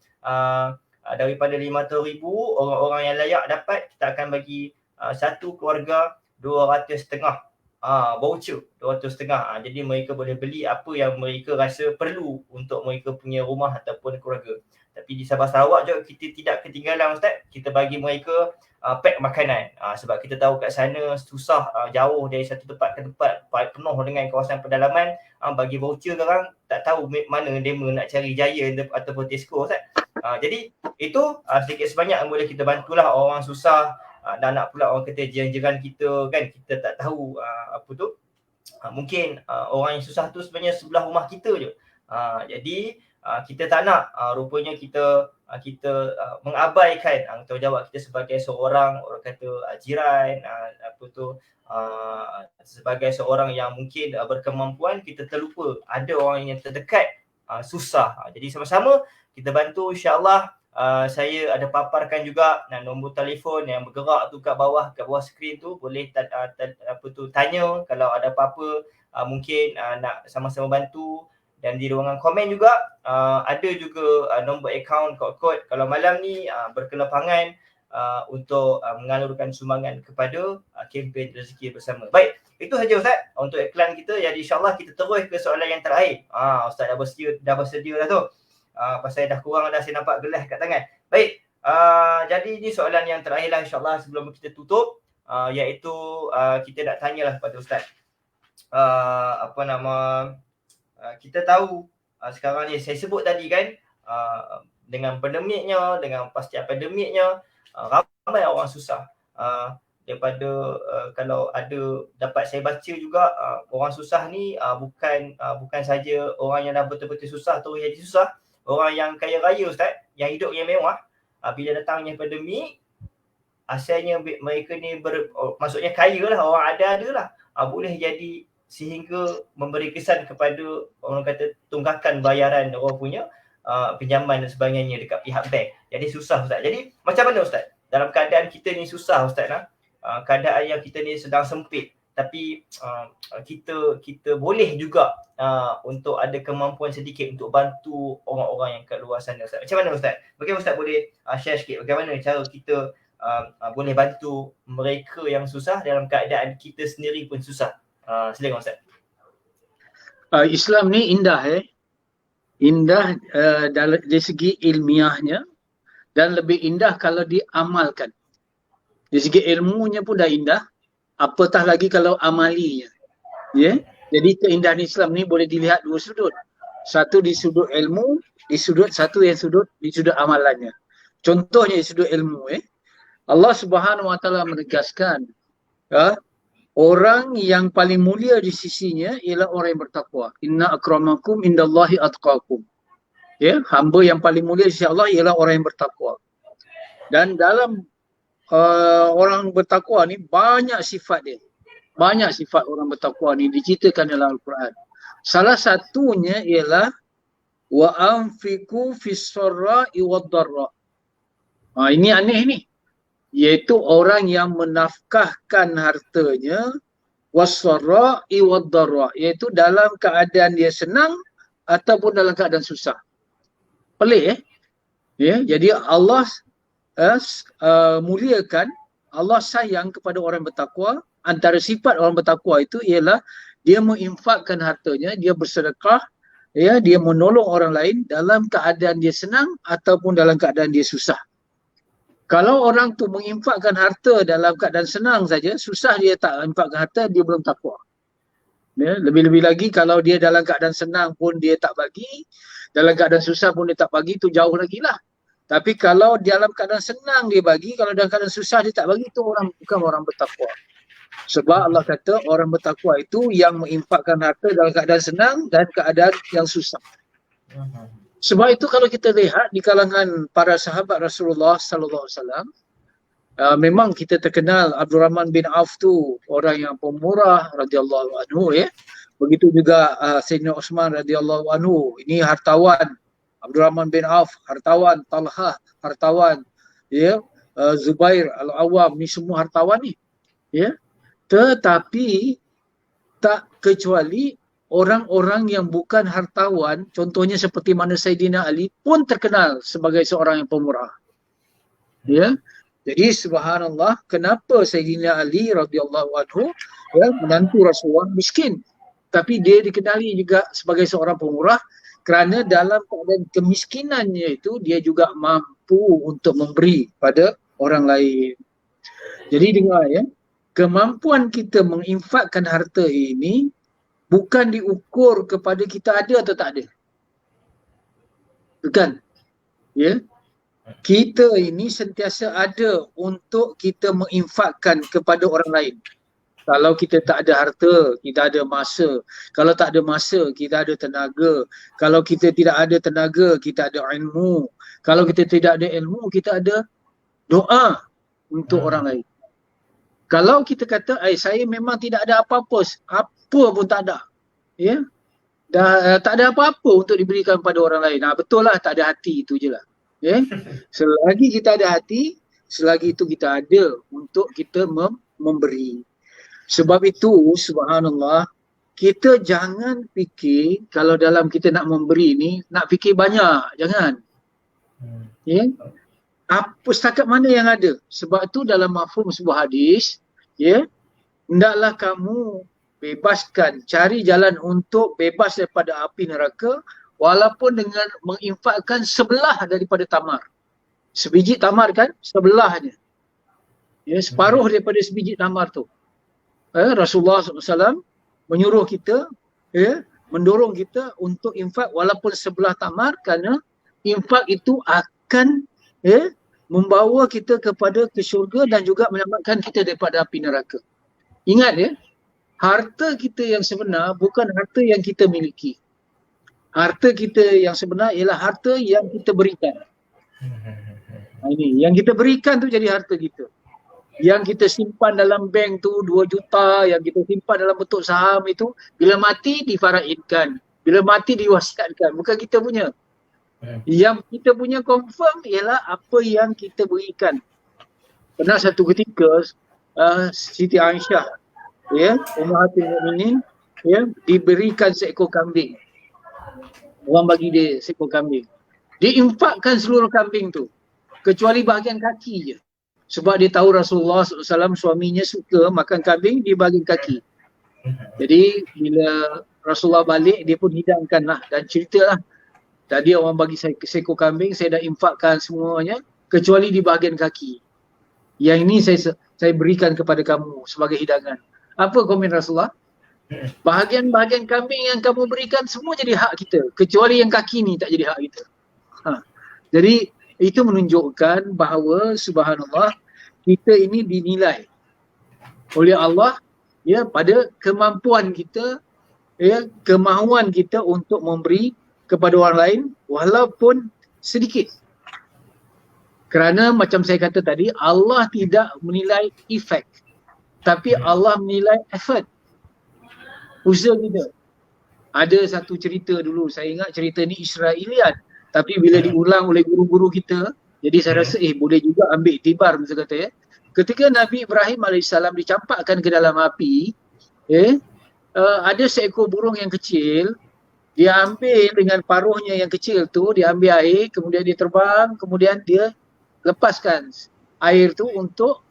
daripada RM500,000, orang-orang yang layak dapat, kita akan bagi satu keluarga RM200,500 voucher RM200,500. Jadi mereka boleh beli apa yang mereka rasa perlu untuk mereka punya rumah ataupun keluarga. Tapi di Sabah Sarawak juga kita tidak ketinggalan Ustaz. Kita bagi mereka pack makanan, sebab kita tahu kat sana susah, jauh dari satu tempat ke tempat, penuh dengan kawasan pedalaman. Bagi voucher sekarang tak tahu mana demo nak cari Jaya ataupun Tesco Ustaz. Jadi itu sedikit sebanyak yang boleh kita bantulah orang susah. Dan nak pula orang kata jiran-jiran kita kan, kita tak tahu mungkin orang yang susah tu sebenarnya sebelah rumah kita je. Jadi kita tak nak rupanya kita mengabaikan tanggungjawab kita sebagai seorang, orang kata jiran, sebagai seorang yang mungkin berkemampuan. Kita terlupa ada orang yang terdekat susah. Jadi sama-sama kita bantu, insya-Allah. Saya ada paparkan juga nombor telefon yang bergerak tu kat bawah skrin tu, boleh tanya kalau ada apa-apa, mungkin nak sama-sama bantu. Dan di ruangan komen juga ada juga nombor akaun, kod-kod kalau malam ni berkelapangan untuk mengalurkan sumbangan kepada kempen rezeki bersama. Baik, itu saja Ustaz untuk iklan kita. Jadi insya-Allah kita terus ke soalan yang terakhir. Ustaz dah bersedia dah tu. Pasal dah kurang dah, saya nampak gelas kat tangan. Baik, jadi ni soalan yang terakhir lah insya-Allah sebelum kita tutup, iaitu kita nak tanyalah kepada Ustaz. Kita tahu sekarang ni saya sebut tadi kan, dengan pandemiknya, dengan pasca pandemiknya, ramai orang susah. Daripada kalau ada dapat saya baca juga, orang susah ni bukan saja orang yang dah betul-betul susah terus jadi susah. Orang yang kaya raya Ustaz, yang hidup yang mewah, bila datangnya pandemik, asalnya mereka ni maksudnya kaya lah, orang ada lah, boleh jadi sehingga memberi kesan kepada orang kata tunggakan bayaran orang punya pinjaman dan sebagainya dekat pihak bank. Jadi susah Ustaz. Jadi macam mana Ustaz dalam keadaan kita ni susah Ustaz, keadaan yang kita ni sedang sempit, tapi kita boleh juga untuk ada kemampuan sedikit untuk bantu orang-orang yang kat luar sana Ustaz. Macam mana Ustaz? Bagaimana Ustaz boleh share sikit bagaimana cara kita boleh bantu mereka yang susah dalam keadaan kita sendiri pun susah? Silakan Ustaz. Islam ni indah indah dari segi ilmiahnya, dan lebih indah kalau diamalkan. Dari segi ilmunya pun dah indah, apatah lagi kalau amalinya. Ya. Jadi keindahan Islam ni boleh dilihat dua sudut. Satu di sudut ilmu, di sudut di sudut amalannya. Contohnya di sudut ilmu, Allah Subhanahu Wa Taala menegaskan, orang yang paling mulia di sisinya ialah orang yang bertakwa. Inna akramakum indallahi atqakum. Ya, hamba yang paling mulia di sisi Allah ialah orang yang bertakwa. Dan dalam orang bertakwa ni banyak sifat dia. Banyak sifat orang bertakwa ni diceritakan dalam Al-Quran. Salah satunya ialah wa anfiqu fis sarra'i wad dharra. Ini aneh ni. Iaitu orang yang menafkahkan hartanya was sarra'i wad dharra, iaitu dalam keadaan dia senang ataupun dalam keadaan susah. Pelik ya, jadi Allah muliakan, Allah sayang kepada orang bertakwa. Antara sifat orang bertakwa itu ialah dia menginfakkan hartanya, dia bersedekah, ya, dia menolong orang lain dalam keadaan dia senang ataupun dalam keadaan dia susah. Kalau orang tu menginfakkan harta dalam keadaan senang saja, susah dia tak infakkan harta, dia belum takwa. Ya, lebih-lebih lagi kalau dia dalam keadaan senang pun dia tak bagi, dalam keadaan susah pun dia tak bagi, itu jauh lagi lah. Tapi kalau dalam keadaan senang dia bagi, kalau dalam keadaan susah dia tak bagi, itu orang bukan orang bertakwa. Sebab Allah kata orang bertakwa itu yang menginfakkan harta dalam keadaan senang dan keadaan yang susah. Sebab itu kalau kita lihat di kalangan para sahabat Rasulullah sallallahu alaihi wasallam, memang kita terkenal Abdul Rahman bin Auf tu orang yang pemurah radhiyallahu anhu, ya. Begitu juga Sayyidina Utsman radhiyallahu anhu, ini hartawan. Abdul Rahman bin Auf hartawan, Talhah hartawan, ya. Zubair Al-Awwam ni semua hartawan ni, ya. Tetapi tak kecuali orang-orang yang bukan hartawan, contohnya seperti mana Sayyidina Ali pun terkenal sebagai seorang yang pemurah. Ya. Jadi subhanallah, kenapa Sayyidina Ali radhiyallahu anhu, ya, menantu Rasulullah, miskin, tapi dia dikenali juga sebagai seorang pemurah kerana dalam keadaan kemiskinannya itu dia juga mampu untuk memberi pada orang lain. Jadi dengar, ya, kemampuan kita menginfakkan harta ini bukan diukur kepada kita ada atau tak ada. Bukan. Ya. Kita ini sentiasa ada untuk kita menginfakkan kepada orang lain. Kalau kita tak ada harta, kita ada masa. Kalau tak ada masa, kita ada tenaga. Kalau kita tidak ada tenaga, kita ada ilmu. Kalau kita tidak ada ilmu, kita ada doa untuk orang lain. Kalau kita kata, saya memang tidak ada apa-apa, apa pun tak ada, ya, tak ada apa-apa untuk diberikan pada orang lain. Betul lah, tak ada hati, itu je lah. Ya? Selagi kita ada hati, selagi itu kita ada untuk kita memberi. Sebab itu, subhanallah, kita jangan fikir kalau dalam kita nak memberi ni, nak fikir banyak, jangan. Ya? Apa setakat mana yang ada. Sebab itu dalam mafhum sebuah hadis, ya, hendaklah kamu bebaskan, cari jalan untuk bebas daripada api neraka walaupun dengan menginfakkan sebelah daripada tamar. Sebiji tamar kan, sebelahnya. Ya, separuh daripada sebiji tamar tu. Rasulullah SAW menyuruh kita, ya, mendorong kita untuk infak walaupun sebelah tamar, kerana infak itu akan, ya, membawa kita kepada ke syurga dan juga menyelamatkan kita daripada api neraka. Ingat, ya, harta kita yang sebenar bukan harta yang kita miliki. Harta kita yang sebenar ialah harta yang kita berikan. Ini yang kita berikan tu jadi harta kita. Yang kita simpan dalam bank tu 2 juta, yang kita simpan dalam bentuk saham itu, bila mati difaraidkan, bila mati diwasiatkan, bukan kita punya. Yang kita punya confirm ialah apa yang kita berikan. Pernah satu ketika Siti Aisyah, ya, Ummahatul Mukminin, ya, diberikan seekor kambing. Orang bagi dia seekor kambing. Dia infakkan seluruh kambing tu kecuali bahagian kaki je. Sebab dia tahu Rasulullah SAW suaminya suka makan kambing di bahagian kaki. Jadi bila Rasulullah balik, dia pun hidangkan lah dan ceritalah, tadi orang bagi saya seekor kambing, saya dah infakkan semuanya kecuali di bahagian kaki. Yang ini saya berikan kepada kamu sebagai hidangan. Apa komen Rasulullah? Bahagian-bahagian kambing yang kamu berikan semua jadi hak kita, kecuali yang kaki ni tak jadi hak kita. Jadi itu menunjukkan bahawa subhanallah, kita ini dinilai oleh Allah ya pada kemampuan kita, ya, kemahuan kita untuk memberi kepada orang lain walaupun sedikit. Kerana macam saya kata tadi, Allah tidak menilai efek, tapi Allah menilai effort, usaha kita. Ada satu cerita dulu, saya ingat cerita ni Israeliat, tapi bila diulang oleh guru-guru kita, jadi saya rasa boleh juga ambil iktibar, macam kata ya. Ketika Nabi Ibrahim AS dicampakkan ke dalam api, ada seekor burung yang kecil, dia ambil dengan paruhnya yang kecil tu, dia ambil air, kemudian dia terbang, kemudian dia lepaskan air tu untuk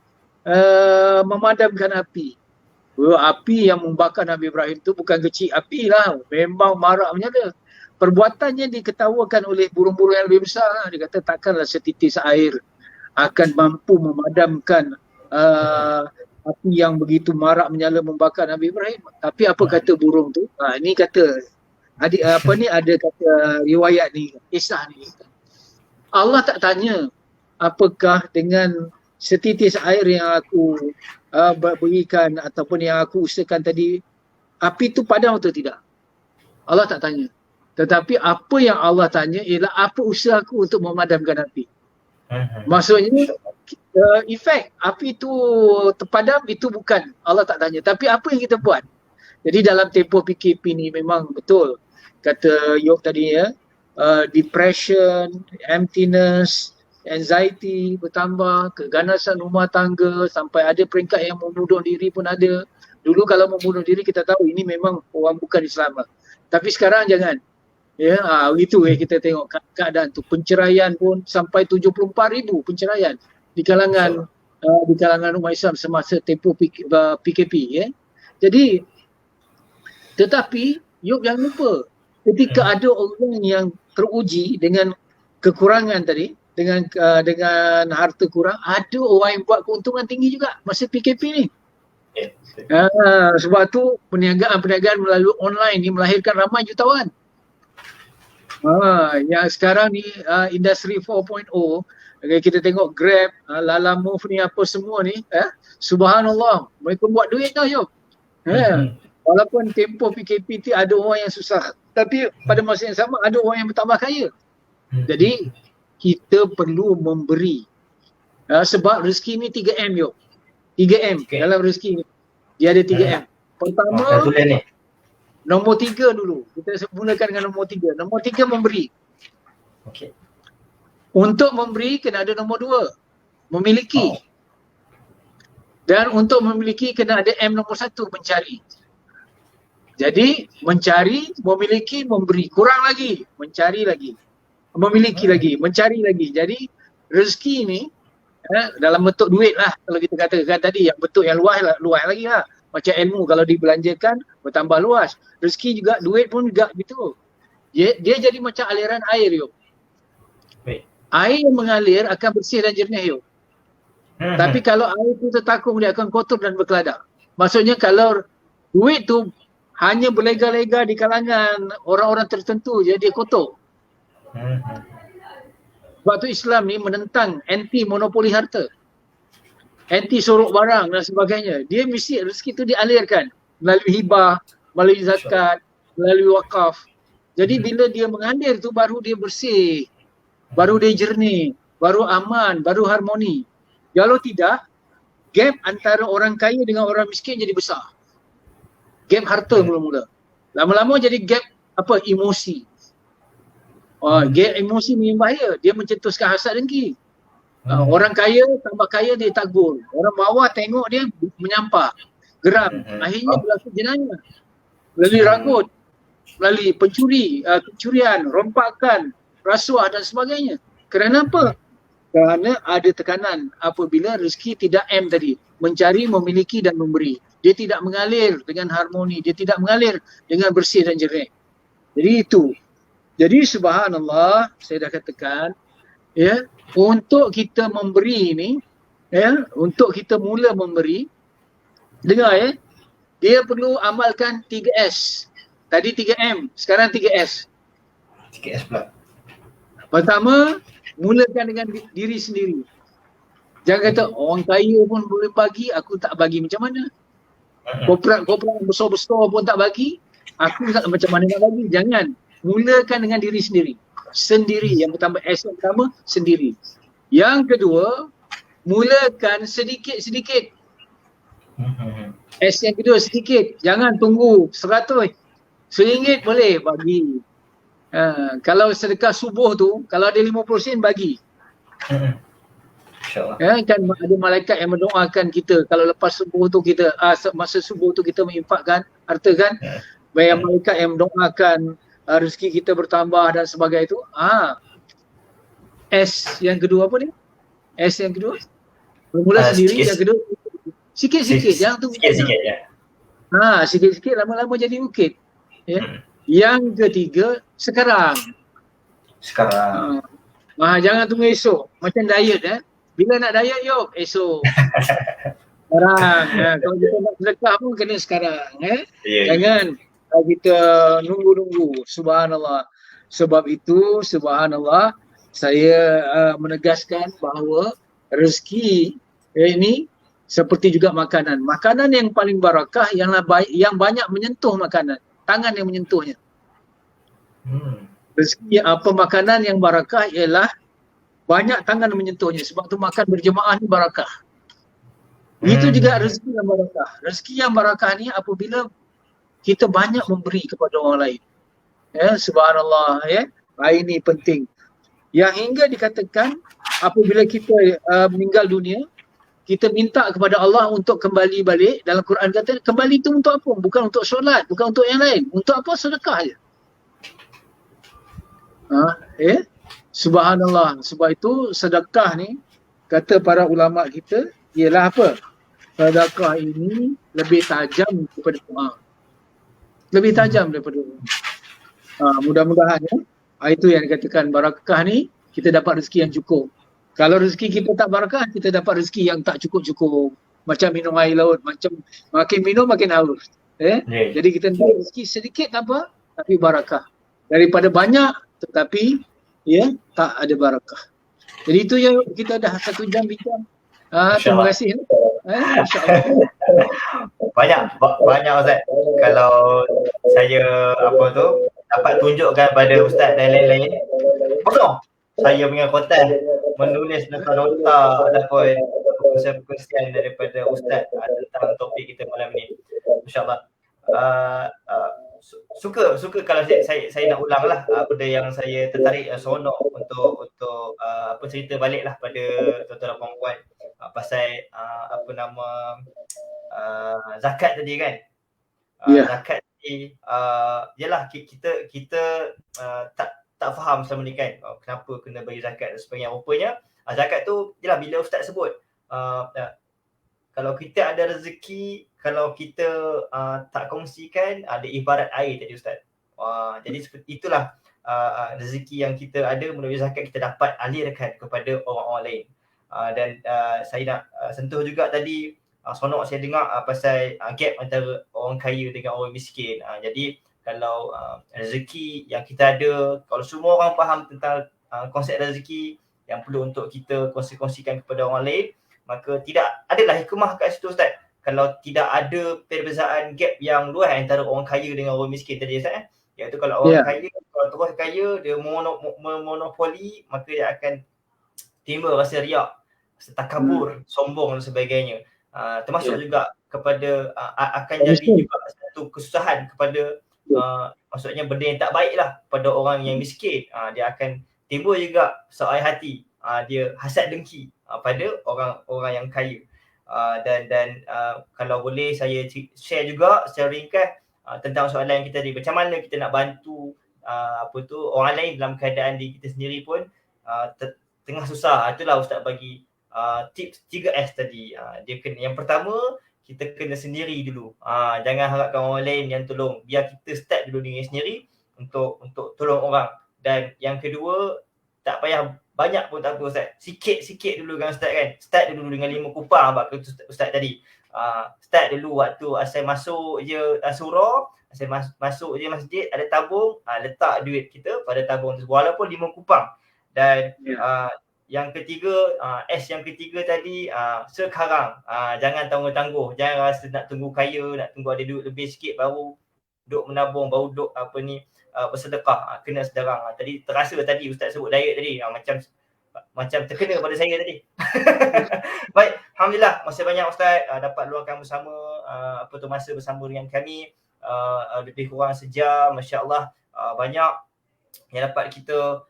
memadamkan api. Api yang membakar Nabi Ibrahim tu bukan kecil api lah, memang marak menyala. Perbuatannya diketawakan oleh burung-burung yang lebih besar lah. Dia kata takkanlah setitis air akan mampu memadamkan api yang begitu marak menyala membakar Nabi Ibrahim. Tapi apa kata burung tu? Ini kata ada kata riwayat ni, kisah ni. Allah tak tanya apakah dengan setitis air yang aku berikan ataupun yang aku usahakan tadi, api tu padam atau tidak. Allah tak tanya. Tetapi apa yang Allah tanya ialah apa usaha aku untuk memadamkan api. Maksudnya efek api tu terpadam itu bukan Allah tak tanya, tapi apa yang kita buat. Jadi dalam tempoh PKP ni memang betul kata Yok tadi ya, depression, emptiness, anxiety bertambah, keganasan rumah tangga, sampai ada peringkat yang membunuh diri pun ada. Dulu kalau membunuh diri kita tahu ini memang orang bukan Islam. Tapi sekarang jangan. Ya, itu kita tengok keadaan tu. Penceraian pun sampai 74,000 penceraian di kalangan umat Islam semasa tempoh PKP ya. Jadi tetapi Yop jangan lupa, ketika ada orang yang teruji dengan kekurangan tadi, dengan harta kurang, ada orang yang buat keuntungan tinggi juga masa PKP ni. Sebab tu perniagaan melalui online ni melahirkan ramai jutawan. Yang sekarang ni industri 4.0, kita tengok Grab, Lalamove ni apa semua ni, subhanallah, mereka buat duit tau Yop. Walaupun tempoh PKP tu ada orang yang susah, tapi pada masa yang sama ada orang yang bertambah kaya. Jadi kita perlu memberi. Sebab rezeki ni 3M Yop. 3M dalam rezeki ni. Dia ada 3M. Pertama, nombor 3 dulu. Kita mulakan dengan nombor 3. Nombor 3 memberi. Untuk memberi kena ada nombor 2. Memiliki. Dan untuk memiliki kena ada M nombor 1, mencari. Jadi mencari, memiliki, memberi. Kurang lagi, mencari lagi. Memiliki lagi, mencari lagi. Jadi rezeki ni dalam bentuk duit lah, kalau kita katakan tadi, yang bentuk yang luas lagi lah. Macam ilmu kalau dibelanjakan bertambah luas. Rezeki juga, duit pun juga gitu. Dia jadi macam aliran air Yop. Air yang mengalir akan bersih dan jernih Yop. Tapi kalau air tu tertakung, dia akan kotor dan berkeladak. Maksudnya kalau duit tu hanya berlega-lega di kalangan orang-orang tertentu je, dia kotor. Sebab tu Islam ni menentang anti monopoli harta, anti sorok barang dan sebagainya. Dia mesti rezeki tu dialirkan melalui hibah, melalui zakat, melalui wakaf. Jadi bila dia mengalir tu baru dia bersih, baru dia jernih, baru aman, baru harmoni. Kalau tidak, gap antara orang kaya dengan orang miskin jadi besar. Gap harta mula-mula. Lama-lama jadi gap emosi. Gap emosi ni bahaya. Dia mencetuskan hasad dengki. Orang kaya tambah kaya dia tagur. Orang bawah tengok dia menyampah, geram. Akhirnya berlaku jenayah. Melalui ragut, melalui pencurian, rompakan, rasuah dan sebagainya. Kerana apa? Kerana ada tekanan apabila rezeki tidak M tadi, mencari, memiliki dan memberi. Dia tidak mengalir dengan harmoni, dia tidak mengalir dengan bersih dan jernih. Jadi itu. Jadi subhanallah, saya dah katakan ya, untuk kita memberi ini Ya, untuk kita mula memberi, dengar ya, dia perlu amalkan 3S. Tadi 3M, sekarang 3S. 3S pula. Pertama, mulakan dengan diri sendiri. Jangan kata orang kaya pun boleh bagi, aku tak bagi macam mana. Korporat yang besar-besar pun tak bagi, aku tak macam mana nak bagi. Jangan. Mulakan dengan diri sendiri. Sendiri. Yang pertama, S yang pertama, sendiri. Yang kedua, mulakan sedikit-sedikit. S yang kedua, sedikit. Jangan tunggu 100. RM1 boleh bagi. Kalau sedekah subuh tu, kalau ada 50% bagi. InsyaAllah. Ya, kan ada malaikat yang mendoakan kita kalau lepas subuh tu kita masa subuh tu kita menginfakkan harta kan, banyak malaikat yang mendoakan rezeki kita bertambah dan sebagainya tu. S yang kedua apa ni? S yang kedua bermula sendiri, yang kedua sikit-sikit, jangan tunggu. Sikit-sikit ya. Sikit-sikit lama-lama jadi bukit. Ya. Yang ketiga, sekarang. Jangan tunggu esok. Macam diet bila nak diet, yuk esok. Sekarang. Kalau kita nak sedekah pun kena sekarang. Jangan kita nunggu-nunggu. Subhanallah. Sebab itu, subhanallah, saya menegaskan bahawa rezeki ini seperti juga makanan. Makanan yang paling barakah yang banyak menyentuh makanan. Tangan yang menyentuhnya. Rezeki apa makanan yang barakah ialah banyak tangan menyentuhnya. Sebab tu makan berjemaah ni barakah. Itu juga rezeki yang barakah. Rezeki yang barakah ni apabila kita banyak memberi kepada orang lain. Ya, subhanallah ya. Ini penting. Yang hingga dikatakan apabila kita meninggal dunia, kita minta kepada Allah untuk kembali balik. Dalam Quran kata kembali itu untuk apa? Bukan untuk solat, bukan untuk yang lain. Untuk apa? Sedekah je. Subhanallah. Sebab itu sedekah ni kata para ulama kita ialah apa? Sedekah ini lebih tajam daripada doa. Lebih tajam daripada doa. Mudah-mudahan ya. Itu yang dikatakan barakah ni kita dapat rezeki yang cukup. Kalau rezeki kita tak barakah, kita dapat rezeki yang tak cukup-cukup. Macam minum air laut, macam makin minum makin haus. Jadi kita nak rezeki sedikit tak apa, tapi barakah. Daripada banyak tetapi tak ada barakah. Jadi itu yang kita dah 1 jam bincang. Terima kasih. InsyaAllah. Banyak Ustaz. Kalau saya dapat tunjukkan pada Ustaz dan lain-lain, penuh saya punya konten menulis nota-nota ataupun perkongsian daripada Ustaz tentang topik kita malam ni. InsyaAllah. Suka kalau saya nak ulang lah benda yang saya tertarik, seronok untuk cerita balik lah pada tuan-tuan dan puan-puan pasal zakat tadi kan. Zakat ni yalah kita tak faham selama ni kan, kenapa kena bagi zakat dan sebagainya. Rupanya zakat tu yalah bila Ustaz sebut kalau kita ada rezeki, kalau kita tak kongsikan, ada ibarat air tadi Ustaz. Jadi seperti itulah rezeki yang kita ada melalui zakat kita dapat alirkan kepada orang-orang lain. Dan saya nak sentuh juga tadi, seronok saya dengar pasal gap antara orang kaya dengan orang miskin. Jadi kalau rezeki yang kita ada, kalau semua orang faham tentang konsep rezeki yang perlu untuk kita kongsi-kongsikan kepada orang lain, maka tidak adalah hikmah kat situ Ustaz. Kalau tidak ada perbezaan gap yang luas antara orang kaya dengan orang miskin tadi Ustaz. Iaitu kalau orang kaya, kalau terus kaya, dia monopoli, maka dia akan timbul rasa riak, rasa takabur, sombong dan sebagainya. Termasuk juga kepada akan jadi juga satu kesusahan kepada maksudnya benda yang tak baik lah pada orang yang miskin. Dia akan timbul juga soal hati, dia hasad dengki pada orang yang kaya. Dan kalau boleh saya share juga secara ringkas tentang soalan kita tadi, macam mana kita nak bantu orang lain dalam keadaan diri kita sendiri pun tengah susah. Itulah Ustaz bagi tips 3S tadi. Dia kena, yang pertama kita kena sendiri dulu. Jangan harapkan orang lain yang tolong. Biar kita start dulu diri sendiri untuk tolong orang. Dan yang kedua, tak payah banyak pun tak apa Ustaz. Sikit-sikit dulu kan Ustaz kan. Start dulu dengan 5 kupang abang kata Ustaz tadi. Start dulu waktu asal masuk je surau, asal masuk je masjid, ada tabung, letak duit kita pada tabung tu walaupun 5 kupang. Dan yang ketiga, yang ketiga tadi, sekarang jangan tangguh-tangguh, jangan rasa nak tunggu kaya, nak tunggu ada duit lebih sikit baru duk menabung, baru duk bersedekah, kena sedarang. Tadi terasa tadi Ustaz sebut diet tadi, macam terkena pada saya tadi. Baik, alhamdulillah masih banyak Ustaz dapat luangkan bersama masa bersama dengan kami, lebih kurang sejam, masya-Allah. Banyak yang dapat kita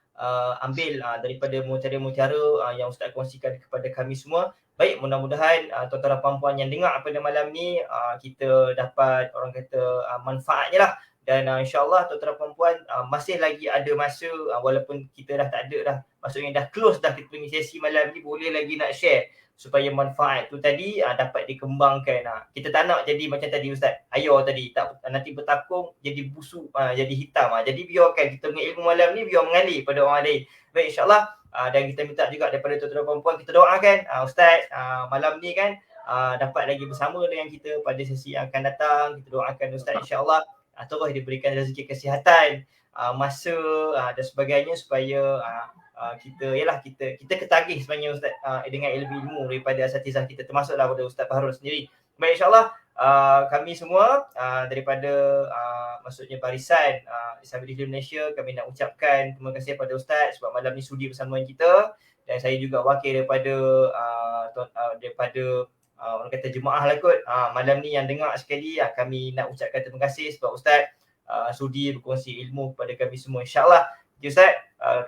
ambil daripada mutiara-mutiara yang Ustaz kongsikan kepada kami semua. Baik, mudah-mudahan tuan-tuan dan puan-puan yang dengar pada malam ni kita dapat orang kata manfaatnya lah. Dan insya-Allah tuan-tuan dan puan-puan masih lagi ada masa, walaupun kita dah tak ada dah, maksudnya dah close dah kita punya sesi malam ni, boleh lagi nak share supaya manfaat tu tadi dapat dikembangkan. Kita tak nak jadi macam tadi Ustaz Ayo tadi, tak nanti bertakung jadi busuk, jadi hitam. Jadi biarkan kita punya ilmu malam ni biar mengalir pada orang lain. Baik, insya-Allah. Dan kita minta juga daripada tuan-tuan dan puan-puan, kita doakan Ustaz malam ni kan dapat lagi bersama dengan kita pada sesi yang akan datang. Kita doakan Ustaz insya-Allah terus diberikan rezeki kesihatan, masa dan sebagainya supaya kita ketagih sebenarnya Ustaz dengan ilmu daripada asatizah kita, termasuklah pada Ustaz Fahrul sendiri. Baik, insya-Allah kami semua daripada maksudnya barisan Disability Malaysia, kami nak ucapkan terima kasih kepada Ustaz sebab malam ni sudi bersama dengan kita. Dan saya juga wakil daripada orang kata jemaah lah kot, malam ni yang dengar sekali, kami nak ucapkan terima kasih sebab Ustaz sudi berkongsi ilmu kepada kami semua, insya-Allah. Ustaz,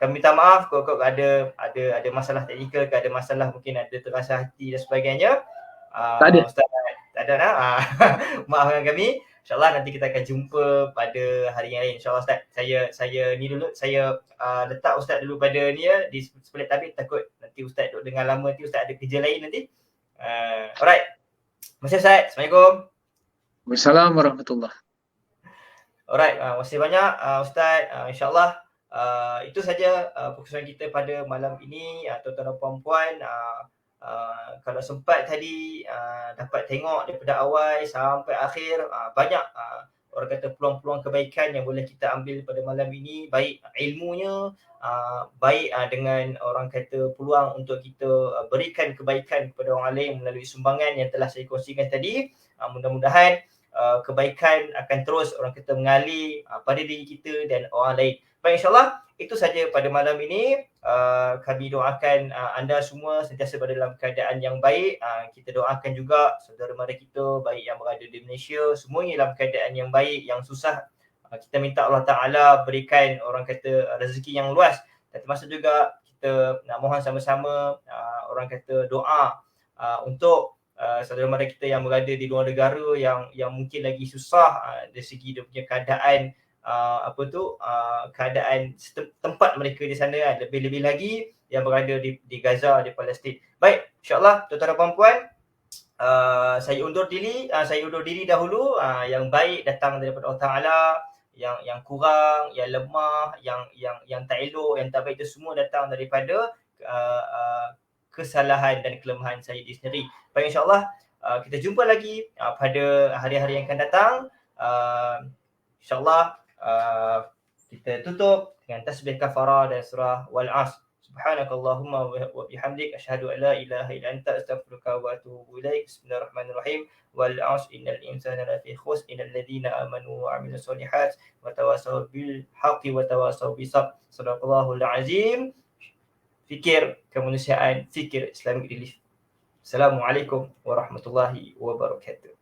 kami minta maaf kalau ada masalah teknikal, ada masalah mungkin ada terasa hati dan sebagainya. Tak ada. Ustaz tak ada dah. Maafkan kami. InsyaAllah nanti kita akan jumpa pada hari yang lain. InsyaAllah Ustaz, saya ni dulu, saya letak Ustaz dulu pada ni di sebelah tabir, takut nanti Ustaz duduk dengar lama, nanti Ustaz ada kerja lain nanti. Alright. Terima kasih Ustaz. Assalamualaikum. Waalaikumsalam warahmatullahi. Alright, terima kasih banyak Ustaz. InsyaAllah itu saja fokusan kita pada malam ini. Tuan-tuan dan puan-puan, kalau sempat tadi dapat tengok daripada awal sampai akhir, banyak orang kata peluang-peluang kebaikan yang boleh kita ambil pada malam ini, baik ilmunya, baik dengan orang kata peluang untuk kita berikan kebaikan kepada orang lain melalui sumbangan yang telah saya kongsikan tadi. Mudah-mudahan kebaikan akan terus orang kata mengalir pada diri kita dan orang lain. Baik, insyaAllah itu saja pada malam ini. Kami doakan anda semua sentiasa berada dalam keadaan yang baik. Kita doakan juga saudara mara kita baik yang berada di Malaysia, semuanya dalam keadaan yang baik. Yang susah, kita minta Allah Ta'ala berikan orang kata rezeki yang luas. Dan termasuk juga kita nak mohon sama-sama orang kata doa untuk saudara mara kita yang berada di luar negara yang mungkin lagi susah dari segi dia punya keadaan keadaan tempat mereka di sana, lebih-lebih lagi yang berada di Gaza, di Palestin. Baik, insya-Allah tuan-tuan dan puan-puan, saya undur diri dahulu. Yang baik datang daripada Allah Taala, yang kurang, yang lemah, yang tak elok, yang tak baik itu semua datang daripada kesalahan dan kelemahan saya sendiri. Baik, insya-Allah kita jumpa lagi pada hari-hari yang akan datang. InsyaAllah kita tutup dengan tasbih kafarah dan surah Wal 'Ashr. Subhanakallahumma wa bihamdik asyhadu an la ilaha illa anta astaghfiruka wa atubu ilaik. Bismillahirrahmanirrahim. Wal 'Ashr innal insana lafi khusr illal ladzina amanu wa 'amilus solihat wa tawassaw bil haqqi wa tawassaw bis sabr. Shadaqallahul azim. Fikir kemanusiaan, fikir Islamic Relief. Assalamualaikum warahmatullahi wabarakatuh.